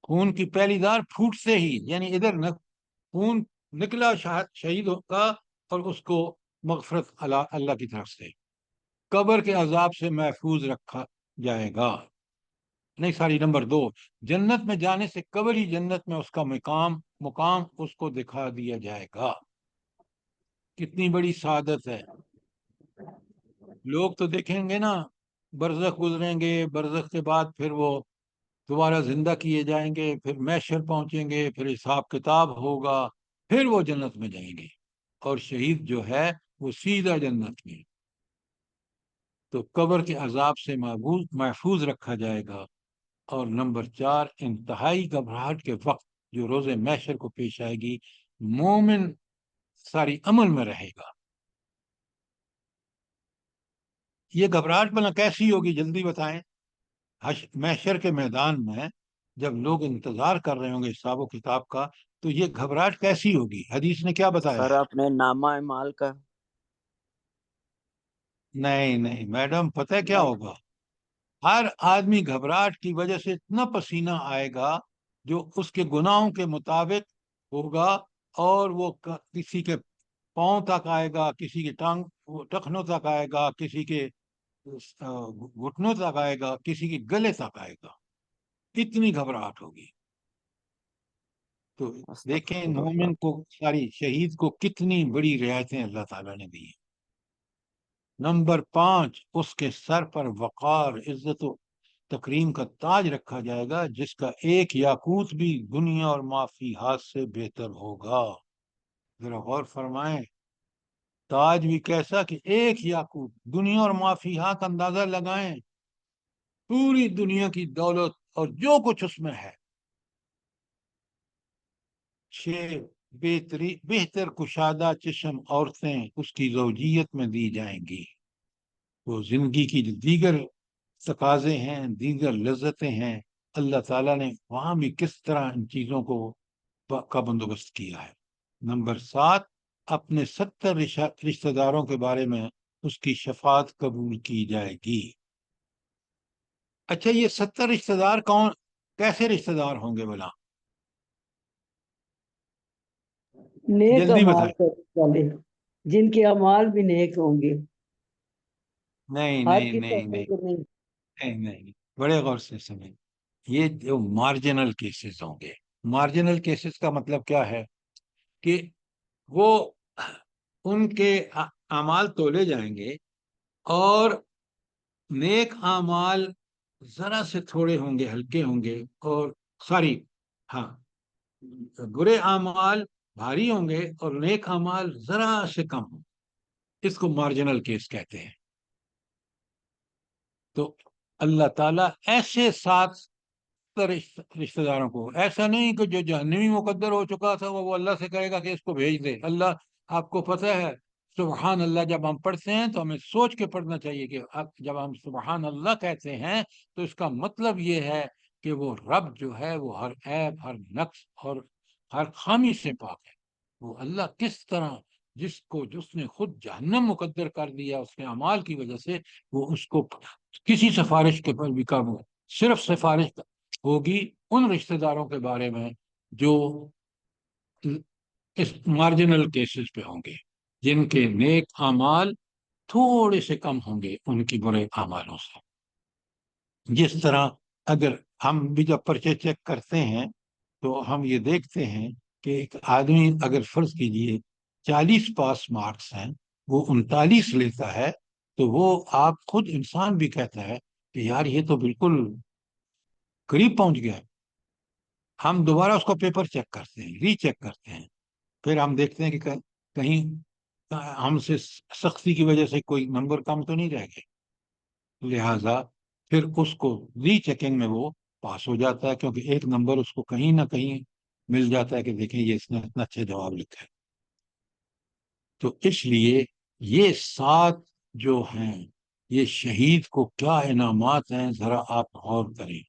خون کی پہلی دھار پھوٹتے ہی، یعنی ادھر خون نکلا شہید کا، اور اس کو مغفرت اللہ کی طرف سے. قبر کے عذاب سے محفوظ رکھا جائے گا. نہیں ساری. نمبر 2، جنت میں جانے سے قبر ہی جنت میں اس کا مقام اس کو دکھا دیا جائے گا. کتنی بڑی سعادت ہے. لوگ تو دیکھیں گے نا برزخ گزریں گے، برزخ کے بعد پھر وہ دوبارہ زندہ کیے جائیں گے، پھر محشر پہنچیں گے، پھر حساب کتاب ہوگا، پھر وہ جنت میں جائیں گے. اور شہید جو ہے وہ سیدھا جنت میں. تو قبر کے عذاب سے محفوظ رکھا جائے گا. اور نمبر 4، انتہائی گھبراہٹ کے وقت جو روز محشر کو پیش آئے گی، مومن ساری عمل میں رہے گا. یہ گھبراہٹ بنا کیسی ہوگی؟ جلدی بتائیں. محشر کے میدان میں جب لوگ انتظار کر رہے ہوں گے حساب و کتاب کا، تو یہ گھبراہٹ کیسی ہوگی؟ حدیث نے کیا بتایا سر ہے؟ اپنے نامہ اعمال کا. نہیں میڈم، پتہ ہے کیا ہوگا؟ ہر آدمی گھبراہٹ کی وجہ سے اتنا پسینہ آئے گا جو اس کے گناہوں کے مطابق ہوگا، اور وہ کسی کے پاؤں تک آئے گا، کسی کے ٹخنوں تک آئے گا، کسی کے گھٹنوں تک آئے گا، کسی کے گلے تک آئے گا. کتنی گھبراہٹ ہوگی. تو دیکھیں مومن کو، ساری شہید کو کتنی بڑی رعایتیں اللہ تعالیٰ نے دی ہیں. نمبر 5، اس کے سر پر وقار، عزت و تکریم کا تاج رکھا جائے گا جس کا ایک یاقوت بھی دنیا اور ما فیہا سے بہتر ہوگا. ذرا غور فرمائیں، تاج بھی کیسا کہ ایک یاقوت، دنیا اور ما فیہا کا اندازہ لگائیں، پوری دنیا کی دولت اور جو کچھ اس میں ہے. 6 بہتر کشادہ چشم عورتیں اس کی زوجیت میں دی جائیں گی. وہ زندگی کی دیگر تقاضے ہیں، دیگر لذتیں ہیں، اللہ تعالیٰ نے وہاں بھی کس طرح ان چیزوں کا بندوبست کیا ہے. نمبر 7، اپنے 70 رشتہ داروں کے بارے میں اس کی شفاعت قبول کی جائے گی. اچھا، یہ 70 رشتہ دار کیسے رشتہ دار ہوں گے بلا؟ نیک جلدی اعمال بتائیں. کرنے والے، جن کے اعمال بھی نیک ہوں گے. نہیں ہر نہیں کسی نہیں نہیں کو نہیں. نہیں نہیں، بڑے غور سے سمجھ. یہ جو مارجنل کیسز ہوں گے. مارجنل کیسز کا مطلب کیا ہے کہ وہ ان کے اعمال تولے جائیں گے اور نیک اعمال ذرا سے تھوڑے ہوں گے، ہلکے ہوں گے، اور ہاں برے اعمال بھاری ہوں گے اور نیک اعمال ذرا سے کم ہوں. اس کو مارجنل کیس کہتے ہیں. تو اللہ تعالیٰ ایسے 7 رشتہ داروں کو، ایسا نہیں کہ جو جہنمی مقدر ہو چکا تھا وہ اللہ سے کہے گا کہ اس کو بھیج دے. اللہ، آپ کو پتہ ہے سبحان اللہ جب ہم پڑھتے ہیں تو ہمیں سوچ کے پڑھنا چاہیے کہ جب ہم سبحان اللہ کہتے ہیں تو اس کا مطلب یہ ہے کہ وہ رب جو ہے وہ ہر عیب، ہر نقص اور ہر خامی سے پاک ہے. وہ اللہ کس طرح جس نے خود جہنم مقدر کر دیا اس کے اعمال کی وجہ سے، وہ اس کو کسی سفارش کے پر بھی قابو ہے. صرف سفارش ہوگی ان رشتہ داروں کے بارے میں جو اس مارجنل کیسز پہ ہوں گے، جن کے نیک اعمال تھوڑے سے کم ہوں گے ان کی برے اعمالوں سے. جس طرح اگر ہم بھی جب پرچے چیک کرتے ہیں تو ہم یہ دیکھتے ہیں کہ ایک آدمی اگر فرض کیجئے 40 پاس مارکس ہیں، وہ 39 لیتا ہے، تو وہ آپ خود انسان بھی کہتا ہے کہ یار یہ تو بالکل قریب پہنچ گیا ہے. ہم دوبارہ اس کو پیپر چیک کرتے ہیں، ری چیک کرتے ہیں، پھر ہم دیکھتے ہیں کہ کہیں ہم سے سختی کی وجہ سے کوئی نمبر کم تو نہیں رہ گئے. لہذا پھر اس کو ری چیکنگ میں وہ پاس ہو جاتا ہے، کیونکہ ایک نمبر اس کو کہیں نہ کہیں مل جاتا ہے کہ دیکھیں یہ اس نے اتنا اچھا جواب لکھا ہے. تو اس لیے یہ 7 جو ہیں، یہ شہید کو کیا انعامات ہیں، ذرا آپ غور کریں،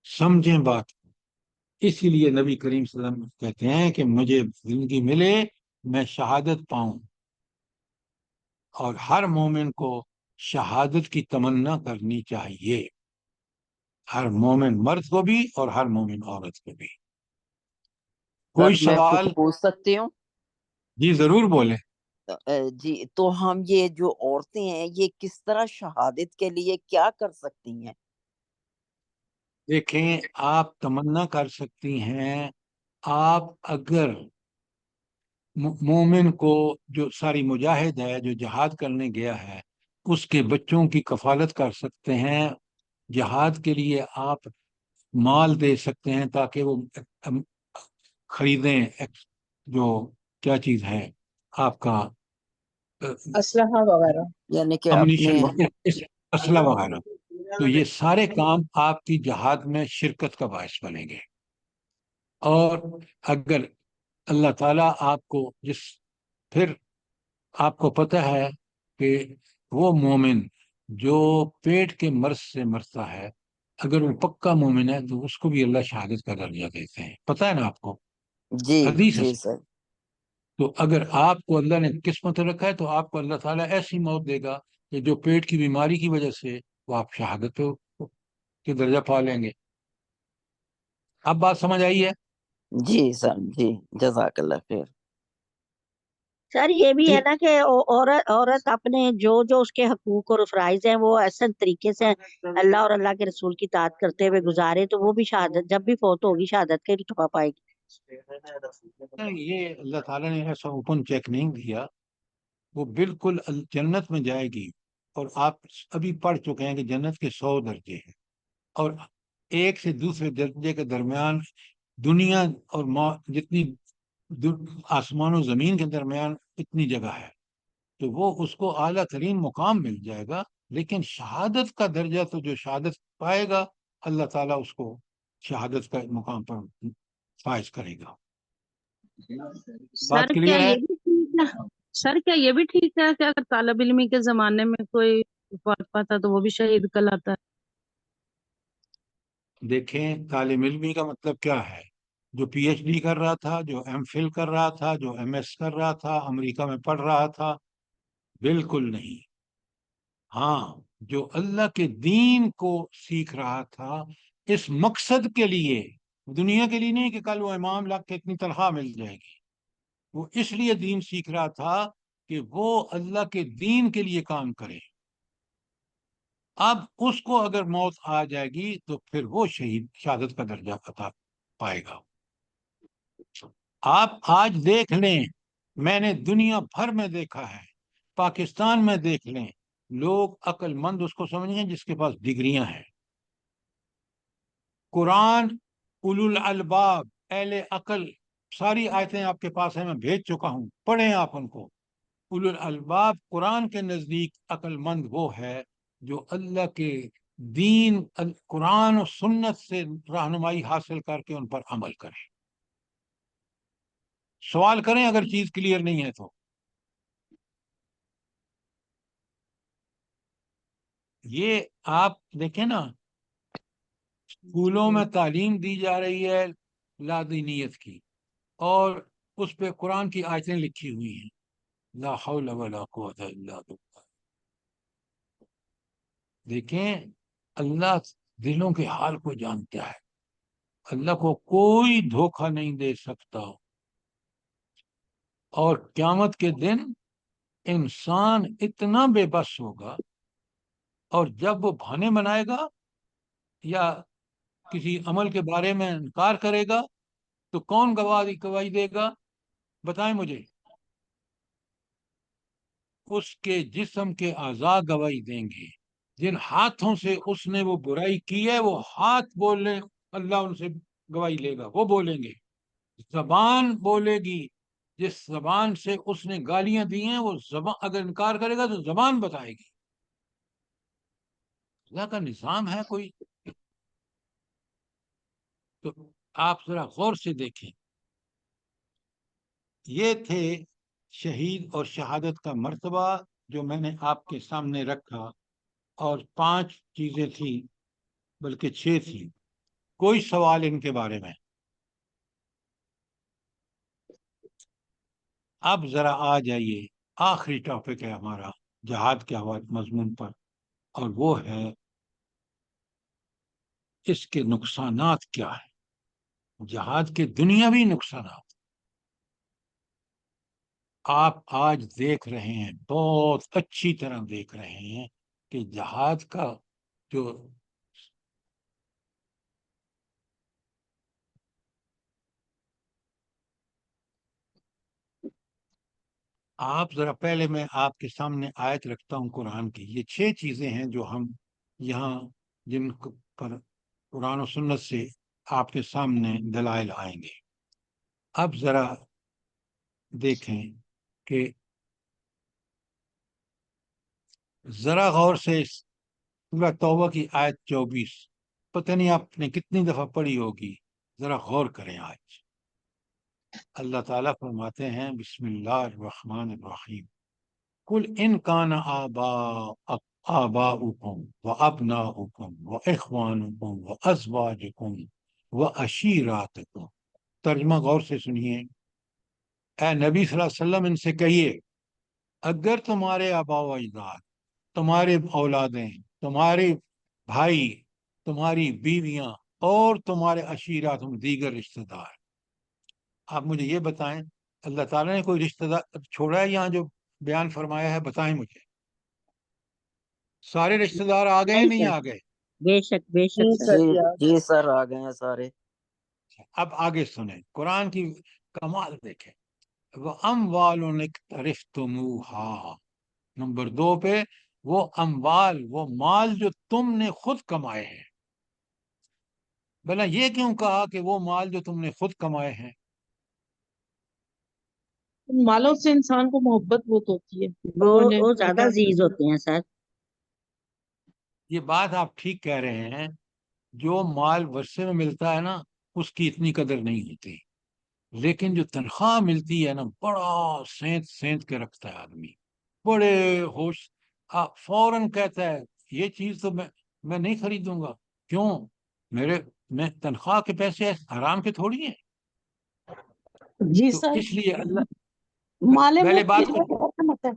سمجھیں بات. اسی لیے نبی کریم صلی اللہ علیہ وسلم کہتے ہیں کہ مجھے زندگی ملے میں شہادت پاؤں. اور ہر مومن کو شہادت کی تمنا کرنی چاہیے، ہر مومن مرد کو بھی اور ہر مومن عورت کو بھی. کوئی سر میں کچھ سوال؟ پوچھ سکتی ہوں؟ جی ضرور بولیں. جی، تو ہم یہ جو عورتیں ہیں یہ کس طرح شہادت کے لیے کیا کر سکتی ہیں؟ دیکھیں، آپ تمنا کر سکتی ہیں، آپ اگر مومن کو جو ساری مجاہد ہے جو جہاد کرنے گیا ہے اس کے بچوں کی کفالت کر سکتے ہیں. جہاد کے لیے آپ مال دے سکتے ہیں تاکہ وہ خریدیں جو کیا چیز ہے آپ کا اسلحہ وغیرہ. یعنی کہ امنیشن، اپنے اسلحہ وغیرہ. تو یہ سارے کام آپ کی جہاد میں شرکت کا باعث بنیں گے. اور اگر اللہ تعالیٰ آپ کو پھر آپ کو پتہ ہے کہ وہ مومن جو پیٹ کے مرض سے مرتا ہے، اگر وہ پکا مومن ہے تو اس کو بھی اللہ شہادت کا درجہ دیتے ہیں. پتہ ہے نا آپ کو، جی حدیث ہے. جی سر. تو اگر آپ کو اللہ نے قسمت رکھا ہے تو آپ کو اللہ تعالیٰ ایسی موت دے گا کہ جو پیٹ کی بیماری کی وجہ سے وہ آپ شہادت کے درجہ پا لیں گے. اب بات سمجھ آئی ہے؟ جی سر، جی جزاک اللہ خیر. سر یہ بھی ہے نا کہ عورت اپنے جو اس کے حقوق اور فرائض ہیں وہ ایسے طریقے سے اللہ اور اللہ کے رسول کی اطاعت کرتے ہوئے گزارے تو وہ بھی شہادت جب بھی فوت ہوگی شہادت کے رتبہ پائے گی. یہ اللہ تعالیٰ نے ایسا اوپن چیک نہیں دیا، وہ بالکل جنت میں جائے گی. اور آپ ابھی پڑھ چکے ہیں کہ جنت کے 100 درجے ہیں. اور ایک سے دوسرے درجے کے درمیان دنیا اور جتنی آسمان و زمین کے درمیان اتنی جگہ ہے، تو وہ اس کو اعلیٰ ترین مقام مل جائے گا. لیکن شہادت کا درجہ تو جو شہادت پائے گا اللہ تعالیٰ اس کو شہادت کا مقام پر فائز کرے گا. بات سر کیا کلیئر ہے؟ یہ بھی ٹھیک ہے؟ سر کیا یہ بھی ٹھیک ہے کہ اگر طالب علمی کے زمانے میں کوئی وفات پاتا تو وہ بھی شہید کہلاتا ہے؟ دیکھیں طالب علمی کا مطلب کیا ہے؟ جو پی ایچ ڈی کر رہا تھا، جو ایم فل کر رہا تھا، جو ایم ایس کر رہا تھا، امریکہ میں پڑھ رہا تھا، بالکل نہیں. ہاں، جو اللہ کے دین کو سیکھ رہا تھا اس مقصد کے لیے، دنیا کے لیے نہیں کہ کل وہ امام لگ کے اتنی تنخواہ مل جائے گی، وہ اس لیے دین سیکھ رہا تھا کہ وہ اللہ کے دین کے لیے کام کرے. اب اس کو اگر موت آ جائے گی تو پھر وہ شہادت کا درجہ عطا پائے گا. آپ آج دیکھ لیں، میں نے دنیا بھر میں دیکھا ہے، پاکستان میں دیکھ لیں، لوگ عقل مند اس کو سمجھیں جس کے پاس ڈگریاں ہیں. قرآن اولو الالباب، اہل عقل، ساری آیتیں آپ کے پاس ہیں، میں بھیج چکا ہوں، پڑھیں آپ ان کو. اولو الالباب قرآن کے نزدیک عقل مند وہ ہے جو اللہ کے دین قرآن و سنت سے رہنمائی حاصل کر کے ان پر عمل کرے. سوال کریں اگر چیز کلیئر نہیں ہے تو. یہ آپ دیکھیں نا، اسکولوں میں تعلیم دی جا رہی ہے لادینیت کی، اور اس پہ قرآن کی آیتیں لکھی ہوئی ہیں، لا حول ولا قوت الا باللہ. دیکھیں اللہ دلوں کے حال کو جانتا ہے، اللہ کو کوئی دھوکہ نہیں دے سکتا. اور قیامت کے دن انسان اتنا بے بس ہوگا، اور جب وہ بہانے بنائے گا یا کسی عمل کے بارے میں انکار کرے گا تو کون گواہی دے گا؟ بتائیں مجھے. اس کے جسم کے اعضاء گواہی دیں گے. جن ہاتھوں سے اس نے وہ برائی کی ہے وہ ہاتھ بولیں، اللہ ان سے گواہی لے گا، وہ بولیں گے. زبان بولے گی، جس زبان سے اس نے گالیاں دی ہیں وہ زبان اگر انکار کرے گا تو زبان بتائے گی. اللہ کا نظام ہے کوئی. تو آپ ذرا غور سے دیکھیں. یہ تھے شہید اور شہادت کا مرتبہ جو میں نے آپ کے سامنے رکھا، اور 5 چیزیں تھیں، بلکہ 6 تھیں. کوئی سوال ان کے بارے میں؟ اب ذرا آ جائیے، آخری ٹاپک ہے ہمارا جہاد کے مضمون پر، اور وہ ہے اس کے نقصانات کیا ہیں، جہاد کے دنیاوی نقصانات. آپ آج دیکھ رہے ہیں، بہت اچھی طرح دیکھ رہے ہیں کہ جہاد کا جو آپ ذرا پہلے میں آپ کے سامنے آیت رکھتا ہوں قرآن کی. یہ 6 چیزیں ہیں جو ہم یہاں جن پر قرآن و سنت سے آپ کے سامنے دلائل آئیں گے. اب ذرا دیکھیں کہ ذرا غور سے سورہ توبہ کی آیت 24، پتہ نہیں آپ نے کتنی دفعہ پڑھی ہوگی، ذرا غور کریں. آج اللہ تعالیٰ فرماتے ہیں، بسم اللہ الرحمن الرحیم، قل ان کان آباؤکم وابناؤکم واخوانکم وازواجکم وعشیراتکم. ترجمہ غور سے سنیے. اے نبی صلی اللہ علیہ وسلم ان سے کہیے، اگر تمہارے آبا و اجداد، تمہارے اولادیں، تمہارے بھائی، تمہاری بیویاں اور تمہارے عشیرات دیگر رشتہ دار. آپ مجھے یہ بتائیں، اللہ تعالیٰ نے کوئی رشتہ دار چھوڑا ہے یہاں جو بیان فرمایا ہے؟ بتائیں مجھے. سارے رشتہ دار آ گئے نہیں سر، آ گئے؟ بے شک بے شک سر. جی جی سر، آ گئے ہیں سارے. اب آگے سنیں، قرآن کی کمال دیکھیں. وَأَمْوَالٌ اقْتَرِفْتُمُوهَا، نمبر 2 پہ، وہ اموال، وہ مال جو تم نے خود کمائے ہیں. بھلا یہ کیوں کہا کہ وہ مال جو تم نے خود کمائے ہیں؟ ان مالوں سے انسان کو محبت بہت ہوتی ہے، وہ اور انہیں وہ میں زیادہ کیا عزیز ہوتے ہیں سر. یہ بات آپ ٹھیک کہہ رہے ہیں، جو مال ورثے میں ملتا ہے نا اس کی اتنی قدر نہیں ہوتی، لیکن جو تنخواہ ملتی ہے نا بڑا سینت سینت کے رکھتا ہے آدمی، بڑے ہوش، فوراً کہتا ہے یہ چیز تو میں نہیں خریدوں گا. کیوں؟ میں تنخواہ کے پیسے حرام کے تھوڑی ہیں. جی تو سر، اس لیے اللہ مال پہلے مفت بات کی کو رحمت ہے.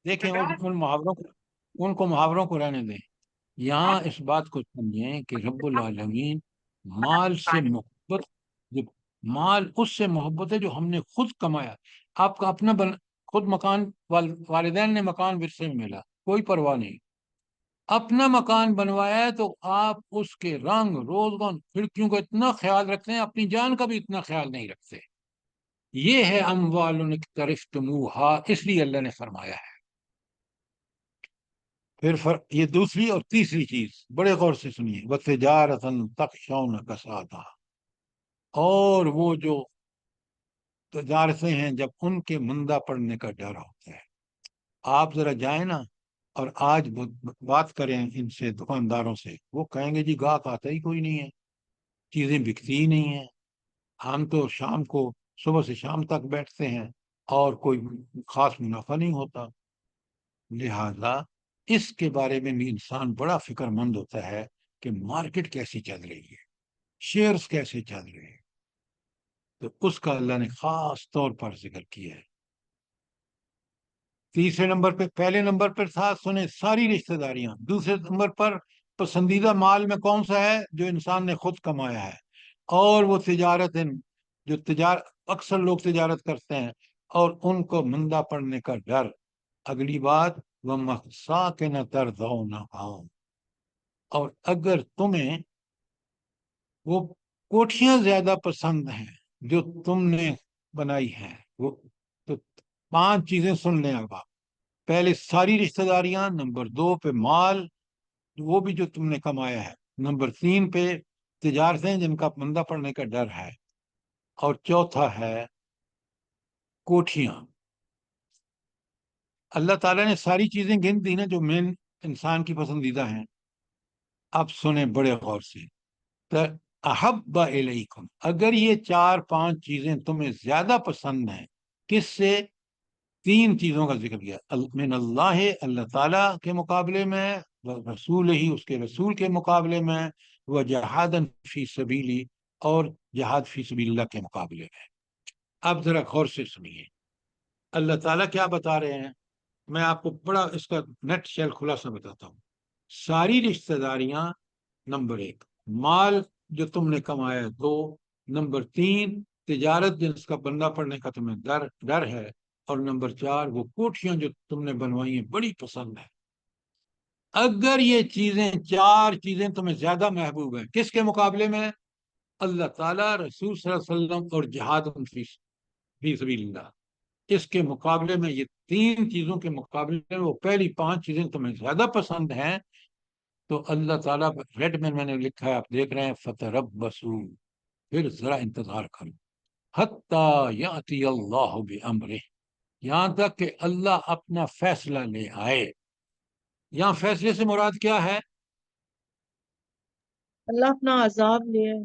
دیکھیں، ان کو محاوروں کو رہنے دیں. یہاں اس بات کو سمجھیں کہ رب العالمین مال سے محبت، جو مال اس سے محبت ہے جو ہم نے خود کمایا. آپ کا اپنا خود مکان، والدین نے مکان ورثے میں ملا، کوئی پرواہ نہیں. اپنا مکان بنوایا ہے تو آپ اس کے رنگ روزگان کھڑکیوں کا اتنا خیال رکھتے ہیں، اپنی جان کا بھی اتنا خیال نہیں رکھتے. یہ ہے اموال اقترفتموہا، اس لیے اللہ نے فرمایا ہے. پھر یہ دوسری اور تیسری چیز بڑے غور سے سنیے، وَتِجَارَةً تَخْشَوْنَ كَسَادَهَا، اور وہ جو تجارتیں ہیں جب ان کے مندہ پڑنے کا ڈر ہوتا ہے. آپ ذرا جائیں نا اور آج بات کریں ان سے، دکانداروں سے، وہ کہیں گے جی گاہک آتا ہی کوئی نہیں ہے، چیزیں بکتی ہی نہیں ہیں، ہم تو شام کو صبح سے شام تک بیٹھتے ہیں اور کوئی خاص منافع نہیں ہوتا. لہذا اس کے بارے میں بھی انسان بڑا فکر مند ہوتا ہے کہ مارکیٹ کیسی چل رہی ہے، شیئرز کیسے چل رہے ہیں. تو اس کا اللہ نے خاص طور پر ذکر کیا ہے. تیسرے نمبر پہ، پہلے نمبر پر تھا سنیں ساری رشتہ داریاں، دوسرے نمبر پر پسندیدہ مال میں کون سا ہے؟ جو انسان نے خود کمایا ہے. اور وہ تجارت، جو اکثر لوگ تجارت کرتے ہیں اور ان کو مندہ پڑنے کا ڈر. اگلی بات، وَمَسَاكِنَ اور اگر تمہیں وہ کوٹھیاں زیادہ پسند ہیں جو تم نے بنائی ہیں، وہ تو 5 چیزیں سن لیں اب آپ. پہلے ساری رشتہ داریاں، نمبر 2 پہ مال وہ بھی جو تم نے کمایا ہے، نمبر 3 پہ تجارتیں جن کا مندہ پڑنے کا ڈر ہے، اور چوتھا ہے کوٹھیاں. اللہ تعالیٰ نے ساری چیزیں گن دی نا جو مین انسان کی پسندیدہ ہیں. اب سنیں بڑے غور سے، احب الیکم، اگر یہ 4-5 چیزیں تمہیں زیادہ پسند ہیں، کس سے؟ 3 چیزوں کا ذکر کیا، من اللہ، اللہ تعالیٰ کے مقابلے میں، رسول ہی، اس کے رسول کے مقابلے میں، وجہاد فی سبیلی، اور جہاد فی سبیل اللہ کے مقابلے میں. اب ذرا غور سے سنیے اللہ تعالیٰ کیا بتا رہے ہیں. میں آپ کو بڑا اس کا نیٹ شیل خلاصہ بتاتا ہوں. ساری رشتہ داریاں نمبر 1، مال جو تم نے کمایا 2، نمبر 3 تجارت جس کا بندہ پڑنے کا تمہیں ڈر ہے، اور نمبر 4 وہ کوٹھیاں جو تم نے بنوائی ہیں بڑی پسند ہے. اگر یہ چیزیں 4 چیزیں تمہیں زیادہ محبوب ہیں، کس کے مقابلے میں؟ اللہ تعالیٰ، رسول صلی اللہ علیہ وسلم، اور جہاد فی سبیل اللہ. اس کے مقابلے میں یہ 3 چیزوں کے مقابلے میں وہ پہلی 5 چیزیں تمہیں زیادہ پسند ہیں، تو اللہ تعالیٰ ریڈ میں نے لکھا ہے، آپ دیکھ رہے ہیں، فتربصوا، پھر ذرا انتظار کرو، حتی یاتی اللہ بامرہ، یہاں تک کہ اللہ اپنا فیصلہ لے آئے. یہاں فیصلے سے مراد کیا ہے؟ اللہ اپنا عذاب لے آئے.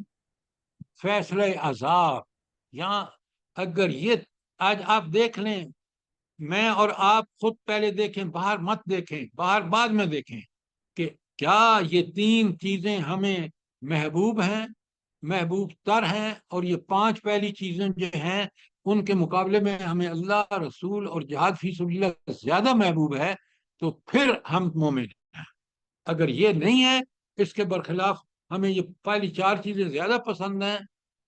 فیصلہ عذاب. یہاں اگر یہ آج آپ دیکھ لیں، میں اور آپ خود پہلے دیکھیں، باہر مت دیکھیں، باہر بعد میں دیکھیں کہ کیا یہ 3 چیزیں ہمیں محبوب ہیں، محبوب تر ہیں، اور یہ 5 پہلی چیزیں جو ہیں ان کے مقابلے میں ہمیں اللہ، رسول اور جہاد فی سبیل اللہ زیادہ محبوب ہے، تو پھر ہم مومن ہیں. اگر یہ نہیں ہے، اس کے برخلاف ہمیں یہ پہلی 4 چیزیں زیادہ پسند ہیں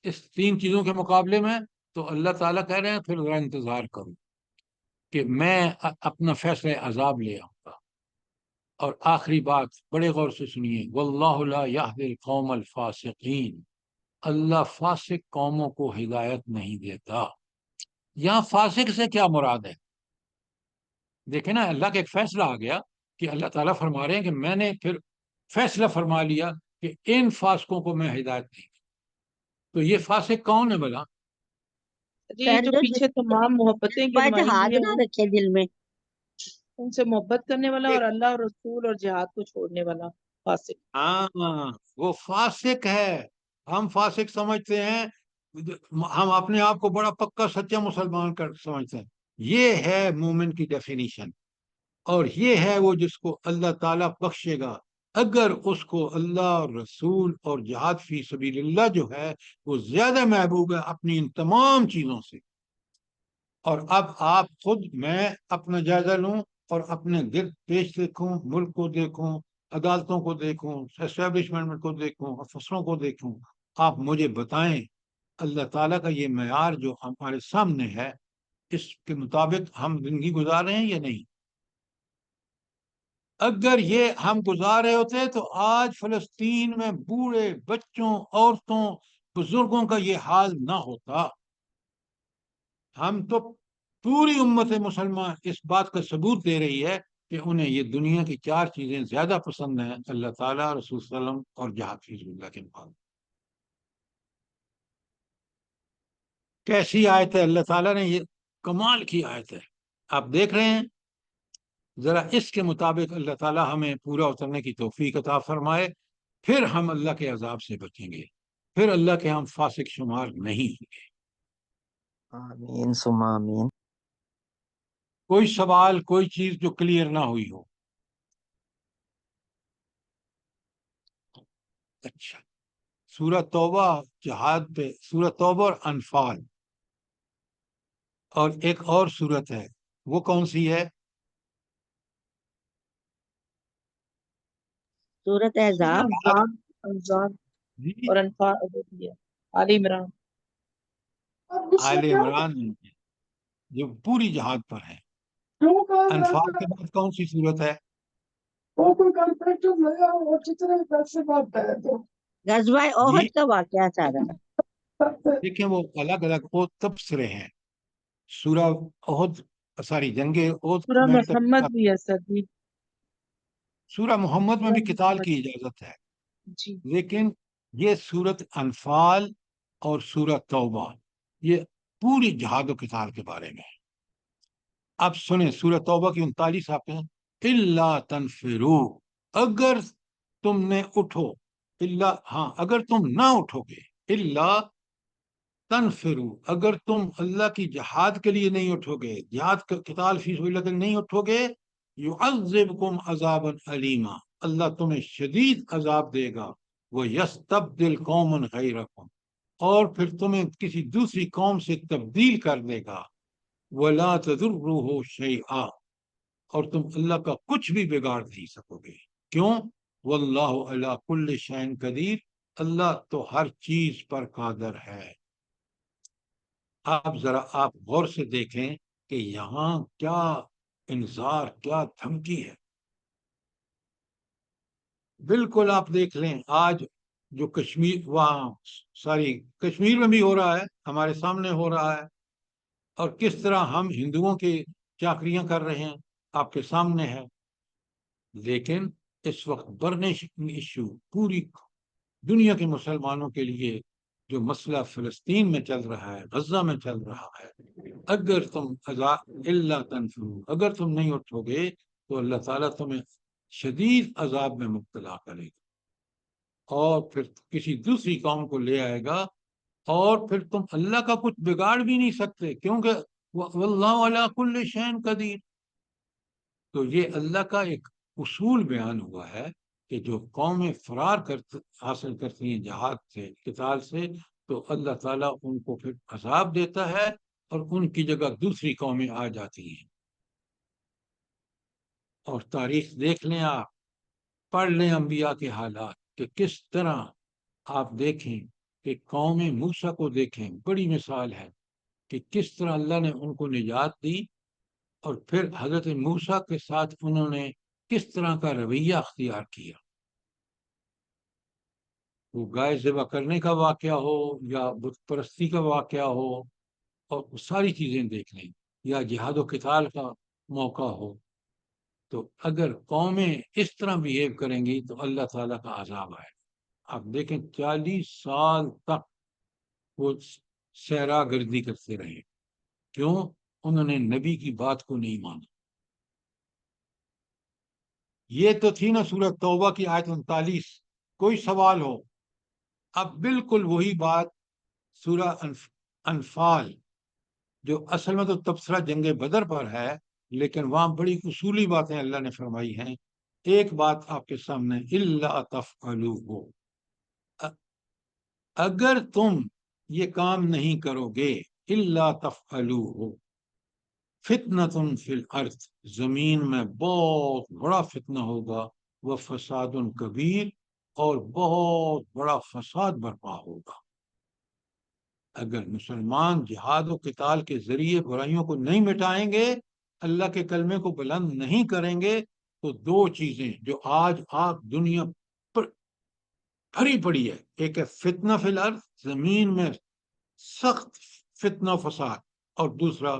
اس 3 چیزوں کے مقابلے میں، تو اللہ تعالیٰ کہہ رہے ہیں پھر ذرا انتظار کرو کہ میں اپنا فیصلہ عذاب لے آؤں گا. اور آخری بات بڑے غور سے سنیے، واللہ لا یہدی القوم الفاسقین، اللہ فاسق قوموں کو ہدایت نہیں دیتا. یہاں فاسق سے کیا مراد ہے؟ دیکھیں نا، اللہ کا ایک فیصلہ آ گیا کہ اللہ تعالیٰ فرما رہے ہیں کہ میں نے پھر فیصلہ فرما لیا کہ ان فاسقوں کو میں ہدایت نہیں. تو یہ فاسق کون ہے بھلا؟ یہ سر جو جو پیچھے تمام محبتیں بات گنوائی ہاتھ ہوئی ہیں نہ رکھے دل میں. ان سے محبت کرنے والا اور اللہ اور رسول اور جہاد کو چھوڑنے والا فاسق. ہاں وہ فاسق ہے. ہم فاسق سمجھتے ہیں، ہم اپنے آپ کو بڑا پکا سچا مسلمان کر سمجھتے ہیں. یہ ہے مومن کی ڈیفینیشن، اور یہ ہے وہ جس کو اللہ تعالیٰ بخشے گا اگر اس کو اللہ اور رسول اور جہاد فی سبیل اللہ جو ہے وہ زیادہ محبوب ہے اپنی ان تمام چیزوں سے. اور اب آپ خود، میں اپنا جائزہ لوں اور اپنے گرد پیش دیکھوں، ملک کو دیکھوں، عدالتوں کو دیکھوں، اسٹیبلشمنٹ کو دیکھوں، افسروں کو دیکھوں. آپ مجھے بتائیں اللہ تعالیٰ کا یہ معیار جو ہمارے سامنے ہے، اس کے مطابق ہم زندگی گزار رہے ہیں یا نہیں؟ اگر یہ ہم گزار رہے ہوتے تو آج فلسطین میں بوڑھے بچوں، عورتوں، بزرگوں کا یہ حال نہ ہوتا. ہم تو پوری امت مسلمان اس بات کا ثبوت دے رہی ہے کہ انہیں یہ دنیا کی 4 چیزیں زیادہ پسند ہیں، اللہ تعالیٰ، رسول صلی اللہ علیہ وسلم اور جہاد فی سبیل اللہ کے مقابلے. کیسی آیت ہے؟ اللہ تعالیٰ نے یہ کمال کی آیت ہے. آپ دیکھ رہے ہیں، ذرا اس کے مطابق اللہ تعالیٰ ہمیں پورا اترنے کی توفیق عطا فرمائے، پھر ہم اللہ کے عذاب سے بچیں گے، پھر اللہ کے ہم فاسق شمار نہیں ہوں گے. آمین ثم آمین. کوئی سوال، کوئی چیز جو کلیئر نہ ہوئی ہو؟ اچھا، سورہ توبہ جہاد پہ، سورہ توبہ اور انفال، اور ایک اور سورت ہے، وہ کون سی ہے؟ صورت احزاب. انزاب جی، اور انفال، آل عمران. آل عمران، جو پوری جہاد پر ہے. انفال کے بعد کون سی صورت ہے؟ غزوہ جی، احد کا واقعہ سارا. دیکھیں وہ الگ الگ وہ تبصرے ہیں. سورہ احد، ساری جنگ احد سورہ میں محمد بھی ہے سر جی. سورہ محمد میں سورہ بھی قتال محمد کی اجازت ہے، جی. لیکن یہ سورت انفال اور سورہ توبہ یہ پوری جہاد و قتال کے بارے میں ہے. اب سنیں سورہ توبہ کی 39 آپ ہیں. الا تنفرو، اگر تم نے اٹھو، الا، ہاں اگر تم نہ اٹھو گے، الا تنفرو، اگر تم اللہ کی جہاد کے لیے نہیں اٹھو گے، جہاد کا قتال فی سبیل اللہ کے لیے نہیں اٹھو گے، یعذبکم عذابا علیما، اللہ تمہیں شدید عذاب دے گا. وہ یستبدل قوما غیرکم، اور پھر تمہیں کسی دوسری قوم سے تبدیل کر دے گا. ولا تضرہ شیئا، اور تم اللہ کا کچھ بھی بگاڑ نہیں سکو گے. کیوں؟ واللہ علی کل شیء قدیر، اللہ تو ہر چیز پر قادر ہے. آپ ذرا آپ غور سے دیکھیں کہ یہاں کیا انذار، کیا دھمکی ہے. بالکل آپ دیکھ لیں آج جو کشمیر، وہاں ساری کشمیر میں بھی ہو رہا ہے، ہمارے سامنے ہو رہا ہے، اور کس طرح ہم ہندوؤں کی چاکریاں کر رہے ہیں آپ کے سامنے ہے. لیکن اس وقت برننگ ایشو پوری دنیا کے مسلمانوں کے لیے جو مسئلہ فلسطین میں چل رہا ہے، غزہ میں چل رہا ہے، اگر تم الا تنفروا، اگر تم نہیں اٹھو گے تو اللہ تعالیٰ تمہیں شدید عذاب میں مبتلا کرے گا، اور پھر کسی دوسری قوم کو لے آئے گا، اور پھر تم اللہ کا کچھ بگاڑ بھی نہیں سکتے، کیونکہ واللہ علی کل شیء قدیر. تو یہ اللہ کا ایک اصول بیان ہوا ہے کہ جو قومیں فرار حاصل کرتی ہیں جہاد سے، قتال سے، تو اللہ تعالیٰ ان کو پھر عذاب دیتا ہے اور ان کی جگہ دوسری قومیں آ جاتی ہیں. اور تاریخ دیکھ لیں، آپ پڑھ لیں انبیاء کے حالات کہ کس طرح، آپ دیکھیں کہ قوم موسیٰ کو دیکھیں، بڑی مثال ہے کہ کس طرح اللہ نے ان کو نجات دی، اور پھر حضرت موسیٰ کے ساتھ انہوں نے کس طرح کا رویہ اختیار کیا. وہ گائے ذبح کرنے کا واقعہ ہو یا بت پرستی کا واقعہ ہو، اور ساری چیزیں دیکھ لیں، یا جہاد و قتال کا موقع ہو، تو اگر قومیں اس طرح بیہیو کریں گی تو اللہ تعالیٰ کا عذاب آئے. آپ دیکھیں 40 سال تک وہ صحرا گردی کرتے رہے. کیوں؟ انہوں نے نبی کی بات کو نہیں مانا. یہ تو تھی نا سورہ توبہ کی آیت 39. کوئی سوال ہو؟ اب بالکل وہی بات سورہ انفال، جو اصل میں تو تبصرہ جنگ بدر پر ہے، لیکن وہاں بڑی اصولی باتیں اللہ نے فرمائی ہیں. ایک بات آپ کے سامنے، الا تفعلوہ، اگر تم یہ کام نہیں کرو گے، الا تفعلوہ فتنۃ فی الارض، زمین میں بہت بڑا فتنہ ہوگا، وفساد کبیر، اور بہت بڑا فساد برپا ہوگا. اگر مسلمان جہاد و قتال کے ذریعے برائیوں کو نہیں مٹائیں گے، اللہ کے کلمے کو بلند نہیں کریں گے، تو دو چیزیں جو آج آپ دنیا پر بھری پڑی ہے، ایک ہے فتنہ فی الارض، زمین میں سخت فتنہ فساد، اور دوسرا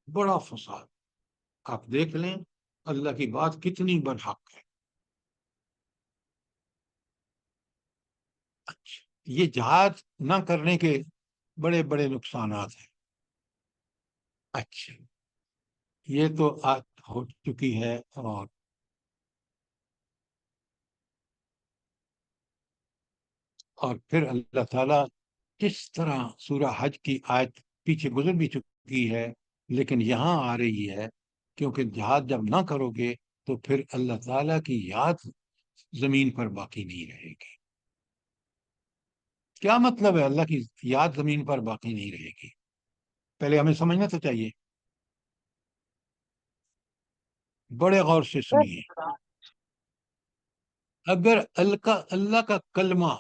بڑا فساد. آپ دیکھ لیں اللہ کی بات کتنی برحق ہے. اچھا، یہ جہاد نہ کرنے کے بڑے بڑے نقصانات ہیں. اچھا، یہ تو ہو چکی ہے. اور پھر اللہ تعالیٰ کس طرح سورہ حج کی آیت پیچھے گزر بھی چکی ہے لیکن یہاں آ رہی ہے، کیونکہ جہاد جب نہ کرو گے تو پھر اللہ تعالیٰ کی یاد زمین پر باقی نہیں رہے گی. کیا مطلب ہے اللہ کی یاد زمین پر باقی نہیں رہے گی؟ پہلے ہمیں سمجھنا تو چاہیے. بڑے غور سے سنیے. اگر اللہ کا کلمہ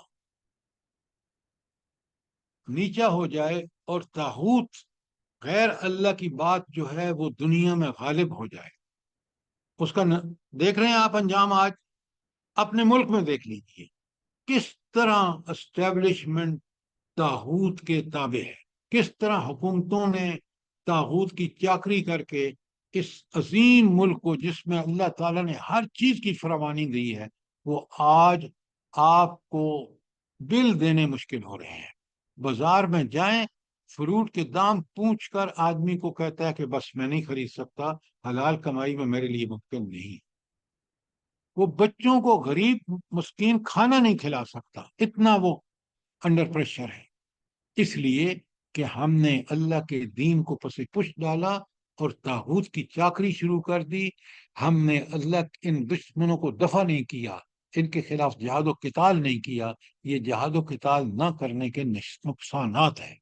نیچا ہو جائے اور طاغوت غیر اللہ کی بات جو ہے وہ دنیا میں غالب ہو جائے، اس کا دیکھ رہے ہیں آپ انجام آج اپنے ملک میں دیکھ لیجیے. کس طرح اسٹیبلشمنٹ طاغوت کے تابع ہے، کس طرح حکومتوں نے طاغوت کی چاکری کر کے اس عظیم ملک کو، جس میں اللہ تعالیٰ نے ہر چیز کی فراوانی دی ہے، وہ آج آپ کو بل دینے مشکل ہو رہے ہیں. بازار میں جائیں، فروٹ کے دام پوچھ کر آدمی کو کہتا ہے کہ بس میں نہیں خرید سکتا، حلال کمائی میں میرے لیے ممکن نہیں. وہ بچوں کو غریب مسکین کھانا نہیں کھلا سکتا، اتنا وہ انڈر پریشر ہے. اس لیے کہ ہم نے اللہ کے دین کو پس پش ڈالا اور طاغوت کی چاکری شروع کر دی. ہم نے اللہ ان دشمنوں کو دفع نہیں کیا، ان کے خلاف جہاد و قتال نہیں کیا. یہ جہاد و قتال نہ کرنے کے نقصانات ہیں.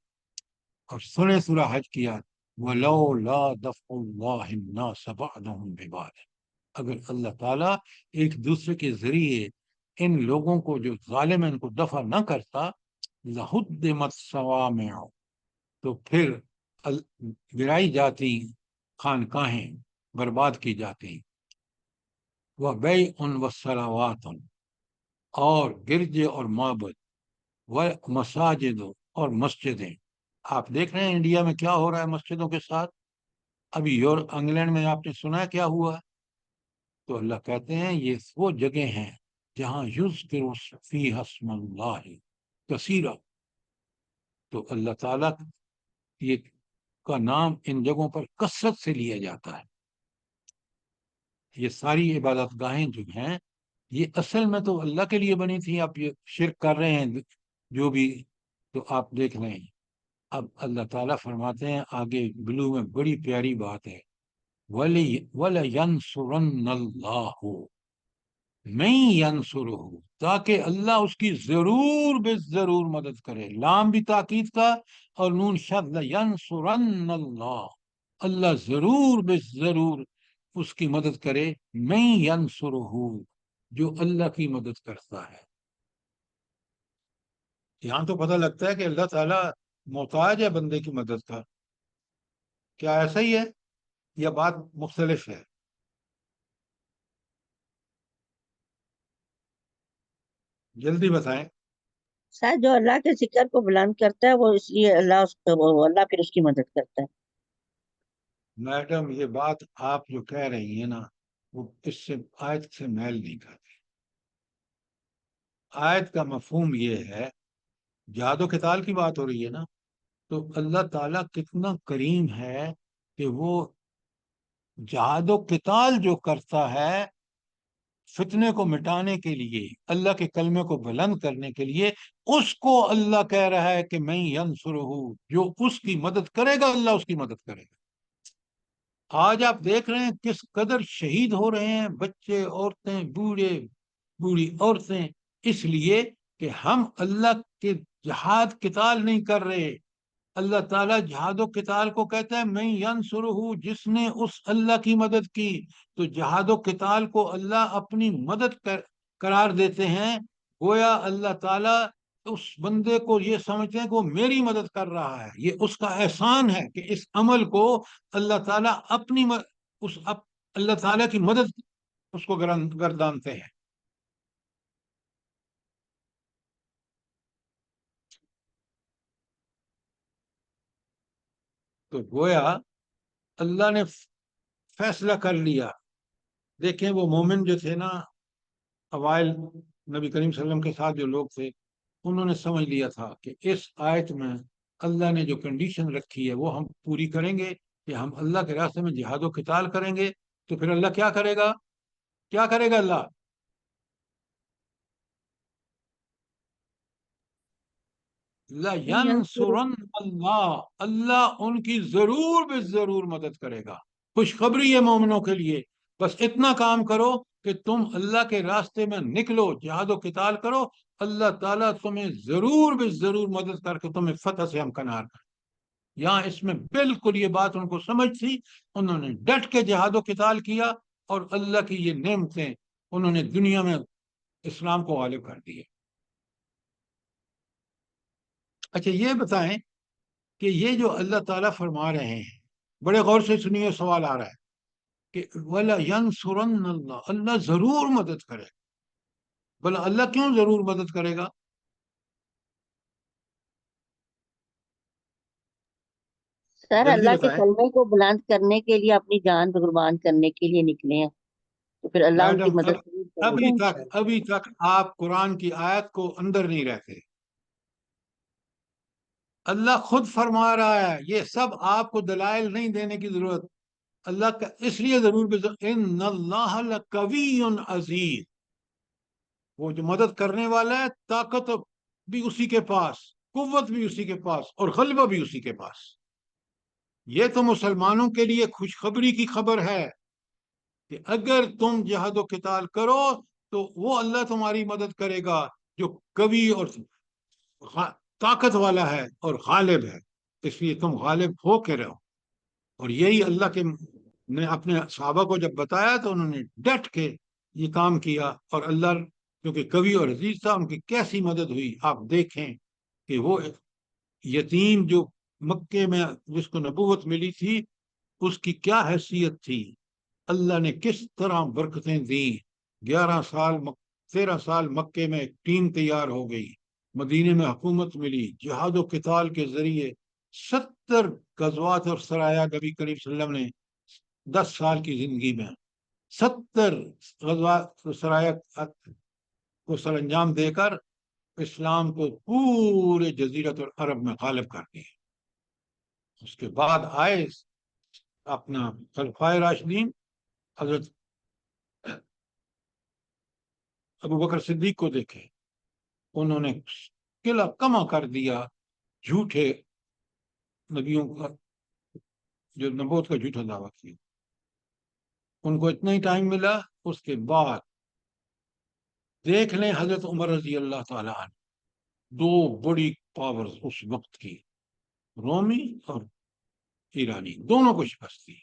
اور سنیں سورہ حج کیا، وَلَوْلَا دَفْعُ اللَّهِ النَّاسَ بَعْضَهُمْ بِبَعْضٍ، اگر اللہ تعالیٰ ایک دوسرے کے ذریعے ان لوگوں کو جو ظالم ہیں ان کو دفع نہ کرتا، لَهُدِّمَتْ صَوَامِعُ، تو پھر گرائی جاتی خانقاہیں، برباد کی جاتی. وَبَيْعٌ وَصَلَوَاتٌ، اور گرجے اور معبد، وَمَسَاجِدُ، اور مسجدیں. آپ دیکھ رہے ہیں انڈیا میں کیا ہو رہا ہے مسجدوں کے ساتھ. ابھی انگلینڈ میں آپ نے سنا ہے کیا ہوا ہے؟ تو اللہ کہتے ہیں یہ وہ جگہ ہیں جہاں یذکر فیہا اسم اللہ کثیرا، تو اللہ تعالیٰ یہ کا نام ان جگہوں پر کثرت سے لیا جاتا ہے. یہ ساری عبادت گاہیں جو ہیں یہ اصل میں تو اللہ کے لیے بنی تھی. آپ یہ شرک کر رہے ہیں جو بھی، تو آپ دیکھ رہے ہیں. اب اللہ تعالیٰ فرماتے ہیں آگے بلو میں بڑی پیاری بات ہے، وَلَيَنْصُرَنَّ اللَّهُ مَن يَنْصُرُهُ، تاکہ اللہ اس کی ضرور بے ضرور مدد کرے. لام بھی تاکید کا اور نون شد، لَيَنْصُرَنَّ اللَّهُ، اللہ ضرور بے ضرور اس کی مدد کرے. مَن يَنْصُرُهُ، جو اللہ کی مدد کرتا ہے. یہاں تو پتہ لگتا ہے کہ اللہ تعالیٰ محتاج ہے بندے کی مدد کا. کیا ایسا ہی ہے یا بات مختلف ہے؟ جلدی بتائیں. شاید جو اللہ کے ذکر کو بلند کرتا ہے وہ اس لیے اللہ پھر اس کی مدد کرتا ہے. میڈم یہ بات آپ جو کہہ رہی ہیں نا وہ اس سے آیت سے میل نہیں کھاتی. آیت کا مفہوم یہ ہے، جہاد و قتال کی بات ہو رہی ہے نا، تو اللہ تعالیٰ کتنا کریم ہے کہ وہ جہاد و قتال جو کرتا ہے فتنے کو مٹانے کے لیے، اللہ کے کلمے کو بلند کرنے کے لیے، اس کو اللہ کہہ رہا ہے کہ میں ینصرہ، جو اس کی مدد کرے گا اللہ اس کی مدد کرے گا۔ آج آپ دیکھ رہے ہیں کس قدر شہید ہو رہے ہیں بچے، عورتیں، بوڑھی عورتیں، اس لیے کہ ہم اللہ کے جہاد قتال نہیں کر رہے۔ اللہ تعالیٰ جہاد و قتال کو کہتا ہے میں ینصرہ، جس نے اس اللہ کی مدد کی، تو جہاد و قتال کو اللہ اپنی مدد قرار دیتے ہیں، گویا اللہ تعالیٰ اس بندے کو یہ سمجھتے ہیں کہ وہ میری مدد کر رہا ہے، یہ اس کا احسان ہے کہ اس عمل کو اللہ تعالیٰ اللہ تعالیٰ کی مدد اس کو گردانتے ہیں۔ تو گویا اللہ نے فیصلہ کر لیا۔ دیکھیں وہ مومن جو تھے نا، اوائل نبی کریم صلی اللہ علیہ وسلم کے ساتھ جو لوگ تھے، انہوں نے سمجھ لیا تھا کہ اس آیت میں اللہ نے جو کنڈیشن رکھی ہے وہ ہم پوری کریں گے، کہ ہم اللہ کے راستے میں جہاد و قتال کریں گے، تو پھر اللہ کیا کرے گا؟ کیا کرے گا اللہ؟ لَيَنْصُرَنَّ اللہ، اللہ ان کی ضرور بے ضرور مدد کرے گا۔ خوشخبری ہے مومنوں کے لیے، بس اتنا کام کرو کہ تم اللہ کے راستے میں نکلو، جہاد و قتال کرو، اللہ تعالیٰ تمہیں ضرور بے ضرور مدد کر کے تمہیں فتح سے ہمکنار کر۔ یہاں اس میں بالکل یہ بات ان کو سمجھ تھی، انہوں نے ڈٹ کے جہاد و قتال کیا، اور اللہ کی یہ نعمتیں انہوں نے دنیا میں اسلام کو غالب کر دیے۔ اچھا یہ بتائیں کہ یہ جو اللہ تعالیٰ فرما رہے ہیں، بڑے غور سے سنیے، سوال آ رہا ہے کہ وَلَا يَنْصُرَنَّ اللہ، اللہ ضرور مدد کرے گا۔ بھلا اللہ کیوں ضرور مدد کرے گا؟ سر جلدی اللہ کے بتائیں کلمے کو بلند کرنے کے لیے اپنی جان قربان کرنے کے لیے نکلے ہیں، تو پھر اللہ ان کی میڈم، مدد ضرور کرے گا۔ ابھی تک آپ قرآن کی آیت کو اندر نہیں رہتے۔ اللہ خود فرما رہا ہے، یہ سب آپ کو دلائل نہیں دینے کی ضرورت۔ اللہ کا اس لیے ضرور ان اللہ لقوی عزیز، وہ جو مدد کرنے والا ہے، طاقت بھی اسی کے پاس، قوت بھی اسی کے پاس، اور غلبہ بھی اسی کے پاس۔ یہ تو مسلمانوں کے لیے خوشخبری کی خبر ہے کہ اگر تم جہاد و قتال کرو تو وہ اللہ تمہاری مدد کرے گا، جو قوی اور طاقت والا ہے اور غالب ہے، اس لیے تم غالب ہو کے رہو۔ اور یہی اللہ کے نے اپنے صحابہ کو جب بتایا تو انہوں نے ڈٹ کے یہ کام کیا، اور اللہ کیونکہ قوی اور عزیز تھا، ان کی کیسی مدد ہوئی۔ آپ دیکھیں کہ وہ یتیم جو مکے میں جس کو نبوت ملی تھی، اس کی کیا حیثیت تھی، اللہ نے کس طرح برکتیں دیں۔ 13 سال مکے میں ایک ٹیم تیار ہو گئی، مدینے میں حکومت ملی، جہاد و قتال کے ذریعے 70 غزوات اور سرایا نبی کریم صلی اللہ علیہ وسلم نے 10 سال کی زندگی میں 70 غزوات اور سرایا کو سر انجام دے کر اسلام کو پورے جزیرت العرب میں غالب کر دیا۔ اس کے بعد آئے اپنا خلفائے راشدین، حضرت ابو بکر صدیق کو دیکھے، انہوں نے قلعہ کما کر دیا جھوٹے نبیوں کا، جو نبوت کا جھوٹا دعویٰ کیا۔ ان کو اتنا ہی ٹائم ملا، اس کے بعد دیکھ لیں حضرت عمر رضی اللہ تعالیٰ عنہ، دو بڑی پاورز اس وقت کی، رومی اور ایرانی، دونوں کو شکست دی۔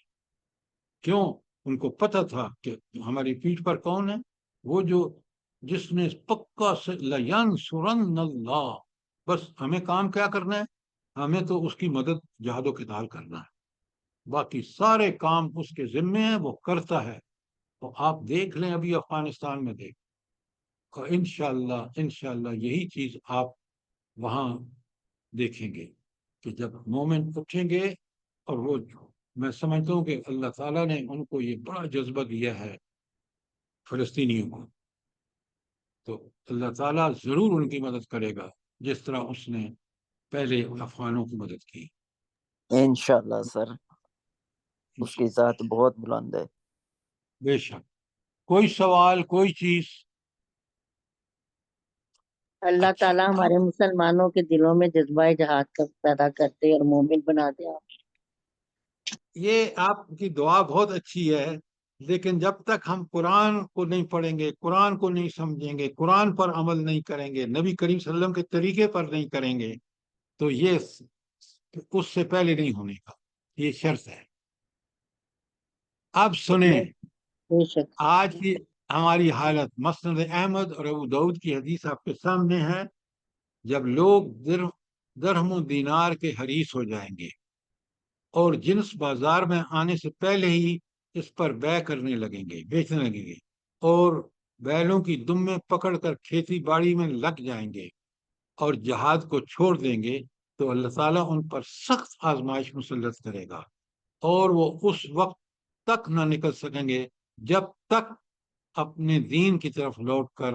کیوں؟ ان کو پتہ تھا کہ ہماری پیٹھ پر کون ہے، وہ جس نے پکا سے لَيَنْصُرَنَّ اللہ، بس ہمیں کام کیا کرنا ہے، ہمیں تو اس کی مدد جہاد و قتال کرنا ہے، باقی سارے کام اس کے ذمے ہیں، وہ کرتا ہے۔ تو آپ دیکھ لیں ابھی افغانستان میں دیکھ، اور انشاءاللہ یہی چیز آپ وہاں دیکھیں گے کہ جب مومن اٹھیں گے، اور وہ میں سمجھتا ہوں کہ اللہ تعالیٰ نے ان کو یہ بڑا جذبہ دیا ہے فلسطینیوں کو، تو اللہ تعالیٰ ضرور ان کی مدد کرے گا جس طرح اس نے پہلے افغانوں کی مدد کی. انشاءاللہ سر، اس کی ذات بہت بلند ہے. بے شک. کوئی سوال، کوئی چیز؟ اللہ اچھا، تعالیٰ ہمارے مسلمانوں کے دلوں میں جذبہ جہاد کا پیدا کرتے اور مومن بنا دے. یہ آپ کی دعا بہت اچھی ہے، لیکن جب تک ہم قرآن کو نہیں پڑھیں گے، قرآن کو نہیں سمجھیں گے، قرآن پر عمل نہیں کریں گے، نبی کریم صلی اللہ علیہ وسلم کے طریقے پر نہیں کریں گے، تو یہ اس سے پہلے نہیں ہونے کا، یہ شرط ہے. اب سنیں، بے شک. آج کی ہماری حالت. مسند احمد اور ابو داؤد کی حدیث آپ کے سامنے ہے. جب لوگ درہم و دینار کے حریص ہو جائیں گے اور جنس بازار میں آنے سے پہلے ہی اس پر بیع کرنے لگیں گے، بیچنے لگیں گے، اور بیلوں کی دمیں پکڑ کر کھیتی باڑی میں لگ جائیں گے اور جہاد کو چھوڑ دیں گے، تو اللہ تعالیٰ ان پر سخت آزمائش مسلط کرے گا، اور وہ اس وقت تک نہ نکل سکیں گے جب تک اپنے دین کی طرف لوٹ کر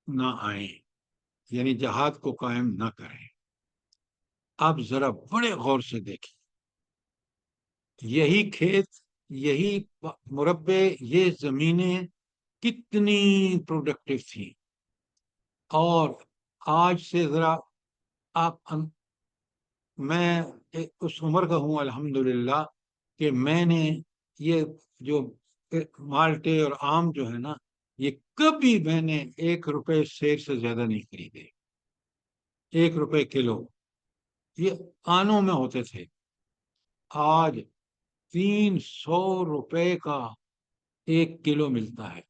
نہ آئیں، یعنی جہاد کو قائم نہ کریں. آپ ذرا بڑے غور سے دیکھیں، یہی کھیت، یہی مربے، یہ زمینیں کتنی پروڈکٹیو تھیں، اور آج سے ذرا آپ میں اس عمر کا ہوں الحمدللہ کہ میں نے یہ جو مالٹے اور آم جو ہے نا، یہ کبھی میں نے 1 روپے سیر سے زیادہ نہیں خریدے. 1 روپے کلو یہ آنوں میں ہوتے تھے. آج 300 روپے کا 1 کلو ملتا ہے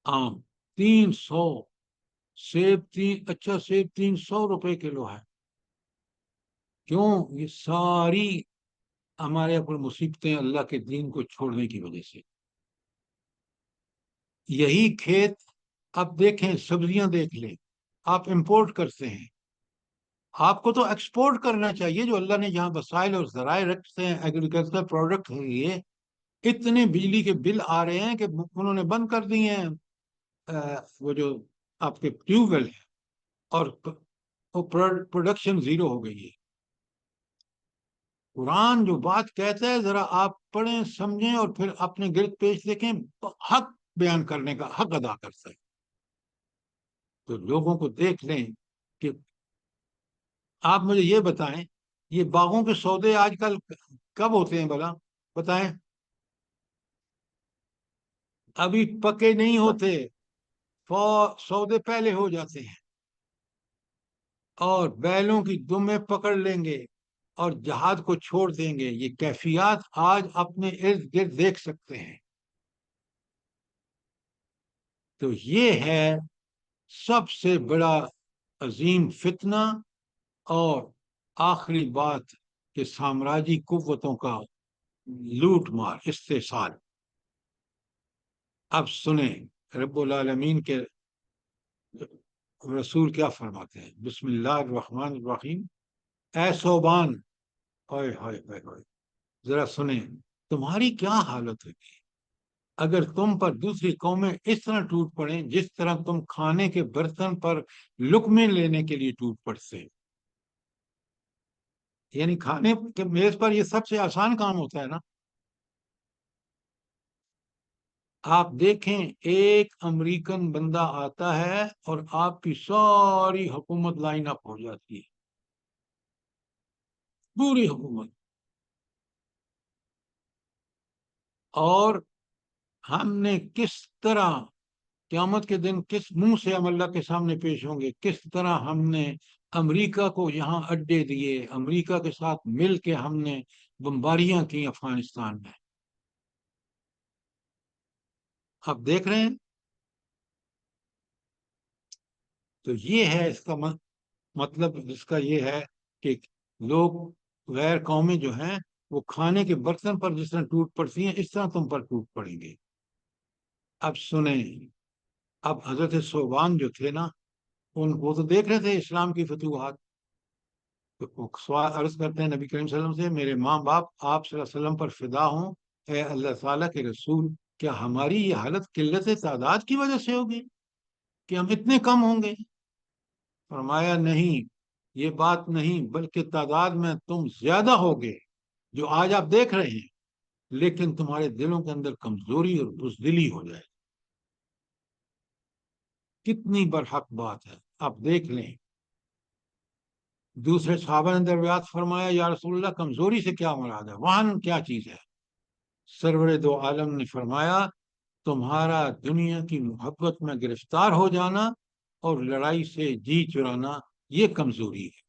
آم. 300. سیب سیب 300 روپے کلو ہے. کیوں؟ یہ ساری ہمارے اوپر مصیبتیں اللہ کے دین کو چھوڑنے کی وجہ سے. یہی کھیت اب دیکھیں، سبزیاں دیکھ لیں، آپ امپورٹ کرتے ہیں. آپ کو تو ایکسپورٹ کرنا چاہیے. جو اللہ نے جہاں وسائل اور ذرائع رکھتے ہیں ایگریکلچر پروڈکٹ کے لیے، اتنے بجلی کے بل آ رہے ہیں کہ انہوں نے بند کر دیے ہیں وہ جو آپ کے ٹیوب ویل ہے، اور پروڈکشن زیرو ہو گئی ہے. قرآن جو بات کہتا ہے ذرا آپ پڑھیں، سمجھیں، اور پھر اپنے گرد پیش دیکھیں، حق بیان کرنے کا حق ادا کرتا ہے. تو لوگوں کو دیکھ لیں کہ آپ مجھے یہ بتائیں، یہ باغوں کے سودے آج کل کب ہوتے ہیں بھلا؟ بتائیں. ابھی پکے نہیں ہوتے، سودے پہلے ہو جاتے ہیں، اور بیلوں کی دمیں پکڑ لیں گے اور جہاد کو چھوڑ دیں گے. یہ کیفیات آج اپنے ارد گرد دیکھ سکتے ہیں. تو یہ ہے سب سے بڑا عظیم فتنہ اور آخری بات کہ سامراجی قوتوں کا لوٹ مار، استحصال. اب سنیں رب العالمین کے رسول کیا فرماتے ہیں. بسم اللہ الرحمن الرحیم. اے صوبان، ہائے ہائے ہائے ہائے، ذرا سنیں تمہاری کیا حالت ہوگی اگر تم پر دوسری قومیں اس طرح ٹوٹ پڑیں جس طرح تم کھانے کے برتن پر لقمے لینے کے لیے ٹوٹ پڑتے. یعنی کھانے کے میز پر یہ سب سے آسان کام ہوتا ہے نا. آپ دیکھیں، ایک امریکن بندہ آتا ہے اور آپ کی ساری حکومت لائن اپ ہو جاتی ہے، پوری حکومت. اور ہم نے کس طرح قیامت کے دن کس منہ سے ہم اللہ کے سامنے پیش ہوں گے، کس طرح ہم نے امریکہ کو یہاں اڈے دیے، امریکہ کے ساتھ مل کے ہم نے بمباریاں کی افغانستان میں. آپ دیکھ رہے ہیں. تو یہ ہے اس کا مطلب، اس کا یہ ہے کہ لوگ، غیر قومیں جو ہیں، وہ کھانے کے برتن پر جس طرح ٹوٹ پڑتی ہیں اس طرح تم پر ٹوٹ پڑیں گے. اب سنیں، اب حضرت صوبان جو تھے نا، وہ تو دیکھ رہے تھے اسلام کی فتوحات. وہ سوال عرض کرتے ہیں نبی کریم صلی اللہ علیہ وسلم سے، میرے ماں باپ آپ صلی اللہ علیہ وسلم پر فدا ہوں، اے اللہ تعالیٰ کے رسول، کیا ہماری یہ حالت قلت تعداد کی وجہ سے ہوگی کہ ہم اتنے کم ہوں گے؟ فرمایا نہیں، یہ بات نہیں، بلکہ تعداد میں تم زیادہ ہوگے جو آج آپ دیکھ رہے ہیں، لیکن تمہارے دلوں کے اندر کمزوری اور بزدلی ہو جائے۔ کتنی برحق بات ہے، آپ دیکھ لیں۔ دوسرے صحابہ نے دریافت فرمایا یا رسول اللہ کمزوری سے کیا مراد ہے، وہن کیا چیز ہے؟ سرور دو عالم نے فرمایا تمہارا دنیا کی محبت میں گرفتار ہو جانا اور لڑائی سے جی چرانا، یہ کمزوری ہے۔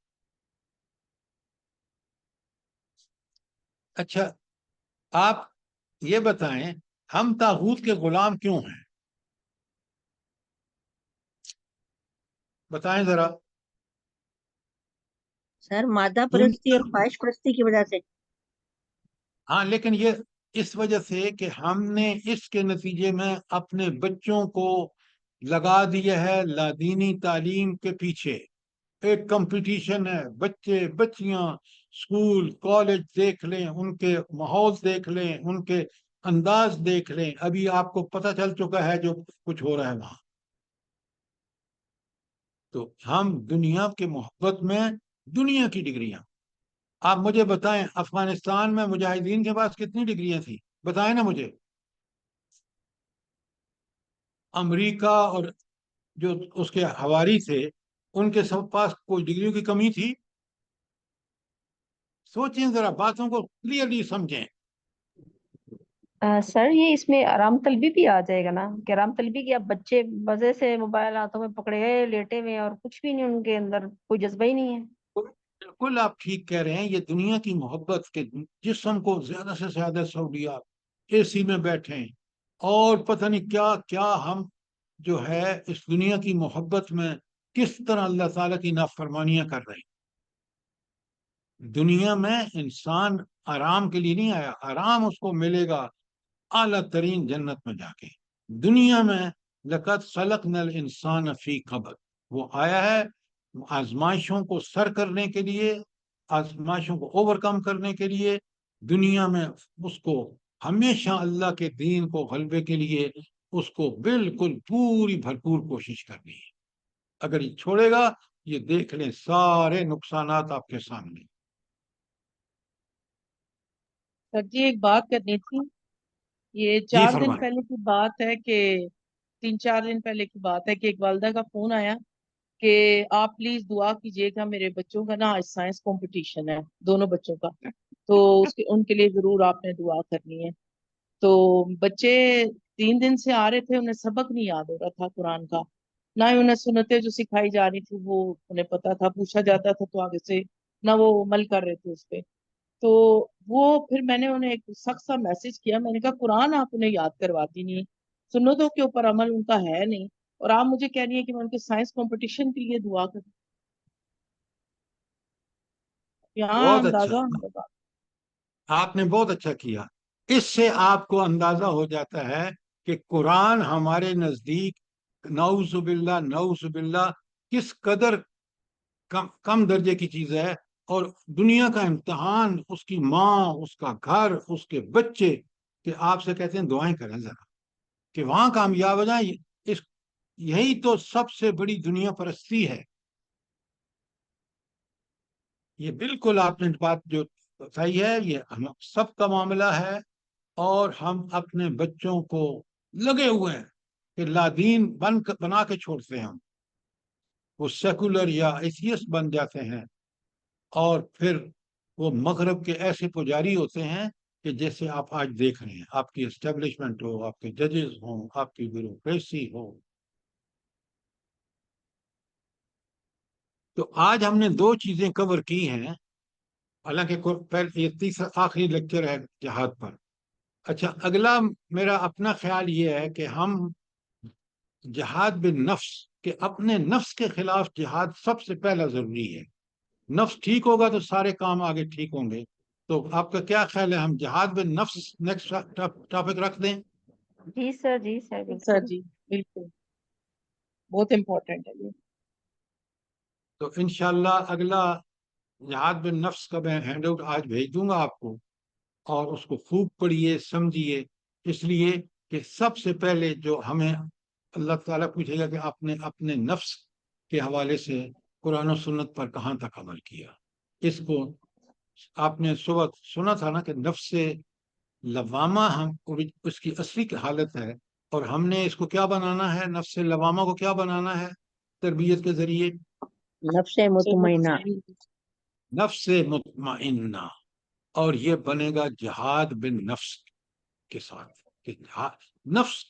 اچھا آپ یہ بتائیں ہم طاغوت کے غلام کیوں ہیں؟ بتائیں ذرا۔ سر مادہ پرستی اور خواہش پرستی کی وجہ سے۔ ہاں، لیکن یہ اس وجہ سے کہ ہم نے اس کے نتیجے میں اپنے بچوں کو لگا دیا ہے لادینی تعلیم کے پیچھے۔ ایک کمپٹیشن ہے، بچے بچیاں اسکول کالج دیکھ لیں، ان کے ماحول دیکھ لیں، ان کے انداز دیکھ لیں، ابھی آپ کو پتہ چل چکا ہے جو کچھ ہو رہا ہے وہاں۔ تو ہم دنیا کے محبت میں دنیا کی ڈگریاں، آپ مجھے بتائیں افغانستان میں مجاہدین کے پاس کتنی ڈگریاں تھیں؟ بتائیں نا مجھے۔ امریکہ اور جو اس کے حواری تھے ان کے سب پاس کوئی ڈگریوں کی کمی تھی؟ سوچیں ذرا، باتوں کو کلیئرلی سمجھیں۔ سر یہ اس میں آرام طلبی بھی آ جائے گا نا، کہ آرام طلبی کی اب بچے مزے سے موبائل ہاتھوں میں پکڑے گئے لیٹے ہوئے اور کچھ بھی نہیں، ان کے اندر کوئی جذبہ ہی نہیں ہے۔ بالکل آپ ٹھیک کہہ رہے ہیں، یہ دنیا کی محبت کے جسم کو زیادہ سے زیادہ سہولیات، اے سی میں بیٹھیں اور پتہ نہیں کیا کیا، ہم جو ہے اس دنیا کی محبت میں کس طرح اللہ تعالیٰ کی نافرمانیاں کر رہے ہیں۔ دنیا میں انسان آرام کے لیے نہیں آیا، آرام اس کو ملے گا اعلیٰ ترین جنت میں جا کے۔ دنیا میں لقد خلقنا الانسان فی کبد، وہ آیا ہے آزمائشوں کو سر کرنے کے لیے، آزمائشوں کو اوور کم کرنے کے لیے۔ دنیا میں اس کو ہمیشہ اللہ کے دین کو غلبے کے لیے اس کو بالکل پوری بھرپور کوشش کرنی ہے۔ اگر یہ چھوڑے گا، یہ دیکھ لیں سارے نقصانات آپ کے سامنے۔ سر جی ایک بات کرنی تھی، یہ جی 4 دن فرمائیں۔ پہلے کی بات ہے کہ 3-4 دن پہلے کی بات ہے کہ ایک والدہ کا فون آیا کہ آپ پلیز دعا کیجیے گا، میرے بچوں کا نا آج سائنس کمپٹیشن ہے، دونوں بچوں کا، تو ان کے لیے ضرور آپ نے دعا کرنی ہے۔ تو بچے 3 دن سے آ رہے تھے، انہیں سبق نہیں یاد ہو رہا تھا قرآن کا، نہ ہی انہیں سنتیں جو سکھائی جا رہی تھی وہ انہیں پتا تھا، پوچھا جاتا تھا تو آگے سے نہ وہ عمل کر رہے تھے اس پہ۔ تو وہ پھر میں نے انہیں ایک سخت سا میسج کیا، میں نے کہا قرآن آپ انہیں یاد کرواتی نہیں، سنتوں کے اوپر عمل ان کا ہے نہیں، اور آپ مجھے کہہ رہی ہیں کہ میں ان کے سائنس کمپٹیشن کے لیے دعا کروں۔ یہاں بہت اچھا، اندازہ ہونے لگا۔ آپ نے بہت اچھا کیا۔ اس سے آپ کو اندازہ ہو جاتا ہے کہ قرآن ہمارے نزدیک نعوذ باللہ نعوذ باللہ کس قدر کم درجے کی چیز ہے، اور دنیا کا امتحان اس کی ماں، اس کا گھر، اس کے بچے، کہ آپ سے کہتے ہیں دعائیں کریں ذرا کہ وہاں کامیاب ہو جائیں۔ یہی تو سب سے بڑی دنیا پرستی ہے۔ یہ بالکل آپ نے بات جو بتائی ہے یہ ہم سب کا معاملہ ہے، اور ہم اپنے بچوں کو لگے ہوئے ہیں کہ لادین بنا کے چھوڑتے ہیں، ہم وہ سیکولر یا ایتھیسٹ بن جاتے ہیں، اور پھر وہ مغرب کے ایسے پجاری ہوتے ہیں کہ جیسے آپ آج دیکھ رہے ہیں، آپ کی اسٹیبلشمنٹ ہو، آپ کے ججز ہوں، آپ کی بیوروکریسی ہو۔ تو آج ہم نے 2 چیزیں کور کی ہیں، حالانکہ یہ تیسرا آخری لیکچر ہے جہاد پر۔ اچھا، اگلا میرا اپنا خیال یہ ہے کہ ہم جہاد بالنفس، کہ اپنے نفس کے خلاف جہاد سب سے پہلا ضروری ہے۔ نفس ٹھیک ہوگا تو سارے کام آگے ٹھیک ہوں گے۔ تو آپ کا کیا خیال ہے، ہم جہاد بالنفس نیکسٹ ٹاپک رکھ دیں؟ جی سر، جی سر، سر بالکل۔ جی بالکل، بہت امپورٹنٹ ہے یہ۔ تو انشاءاللہ اگلا جہاد بالنفس کا میں ہینڈ آؤٹ آج بھیج دوں گا آپ کو، اور اس کو خوب پڑھیے سمجھیے، اس لیے کہ سب سے پہلے جو ہمیں اللہ تعالیٰ پوچھے گا کہ آپ نے اپنے نفس کے حوالے سے قرآن و سنت پر کہاں تک عمل کیا. اس کو آپ نے صبح سنا تھا نا کہ نفس لوامہ ہم اس کی اصلی حالت ہے، اور ہم نے اس کو کیا بنانا ہے؟ نفس لوامہ کو کیا بنانا ہے تربیت کے ذریعے؟ نفس مطمئنہ. نفس مطمئنہ. اور یہ بنے گا جہاد بن نفس کے ساتھ، کہ نفس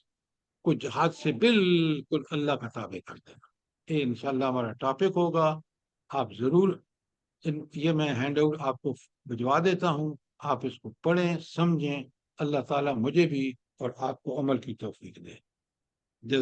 کو جہاد سے بالکل اللہ کا تابع کر دینا. یہ انشاءاللہ ہمارا ٹاپک ہوگا. آپ ضرور یہ میں ہینڈ آؤٹ آپ کو بھجوا دیتا ہوں، آپ اس کو پڑھیں، سمجھیں. اللہ تعالیٰ مجھے بھی اور آپ کو عمل کی توفیق دے.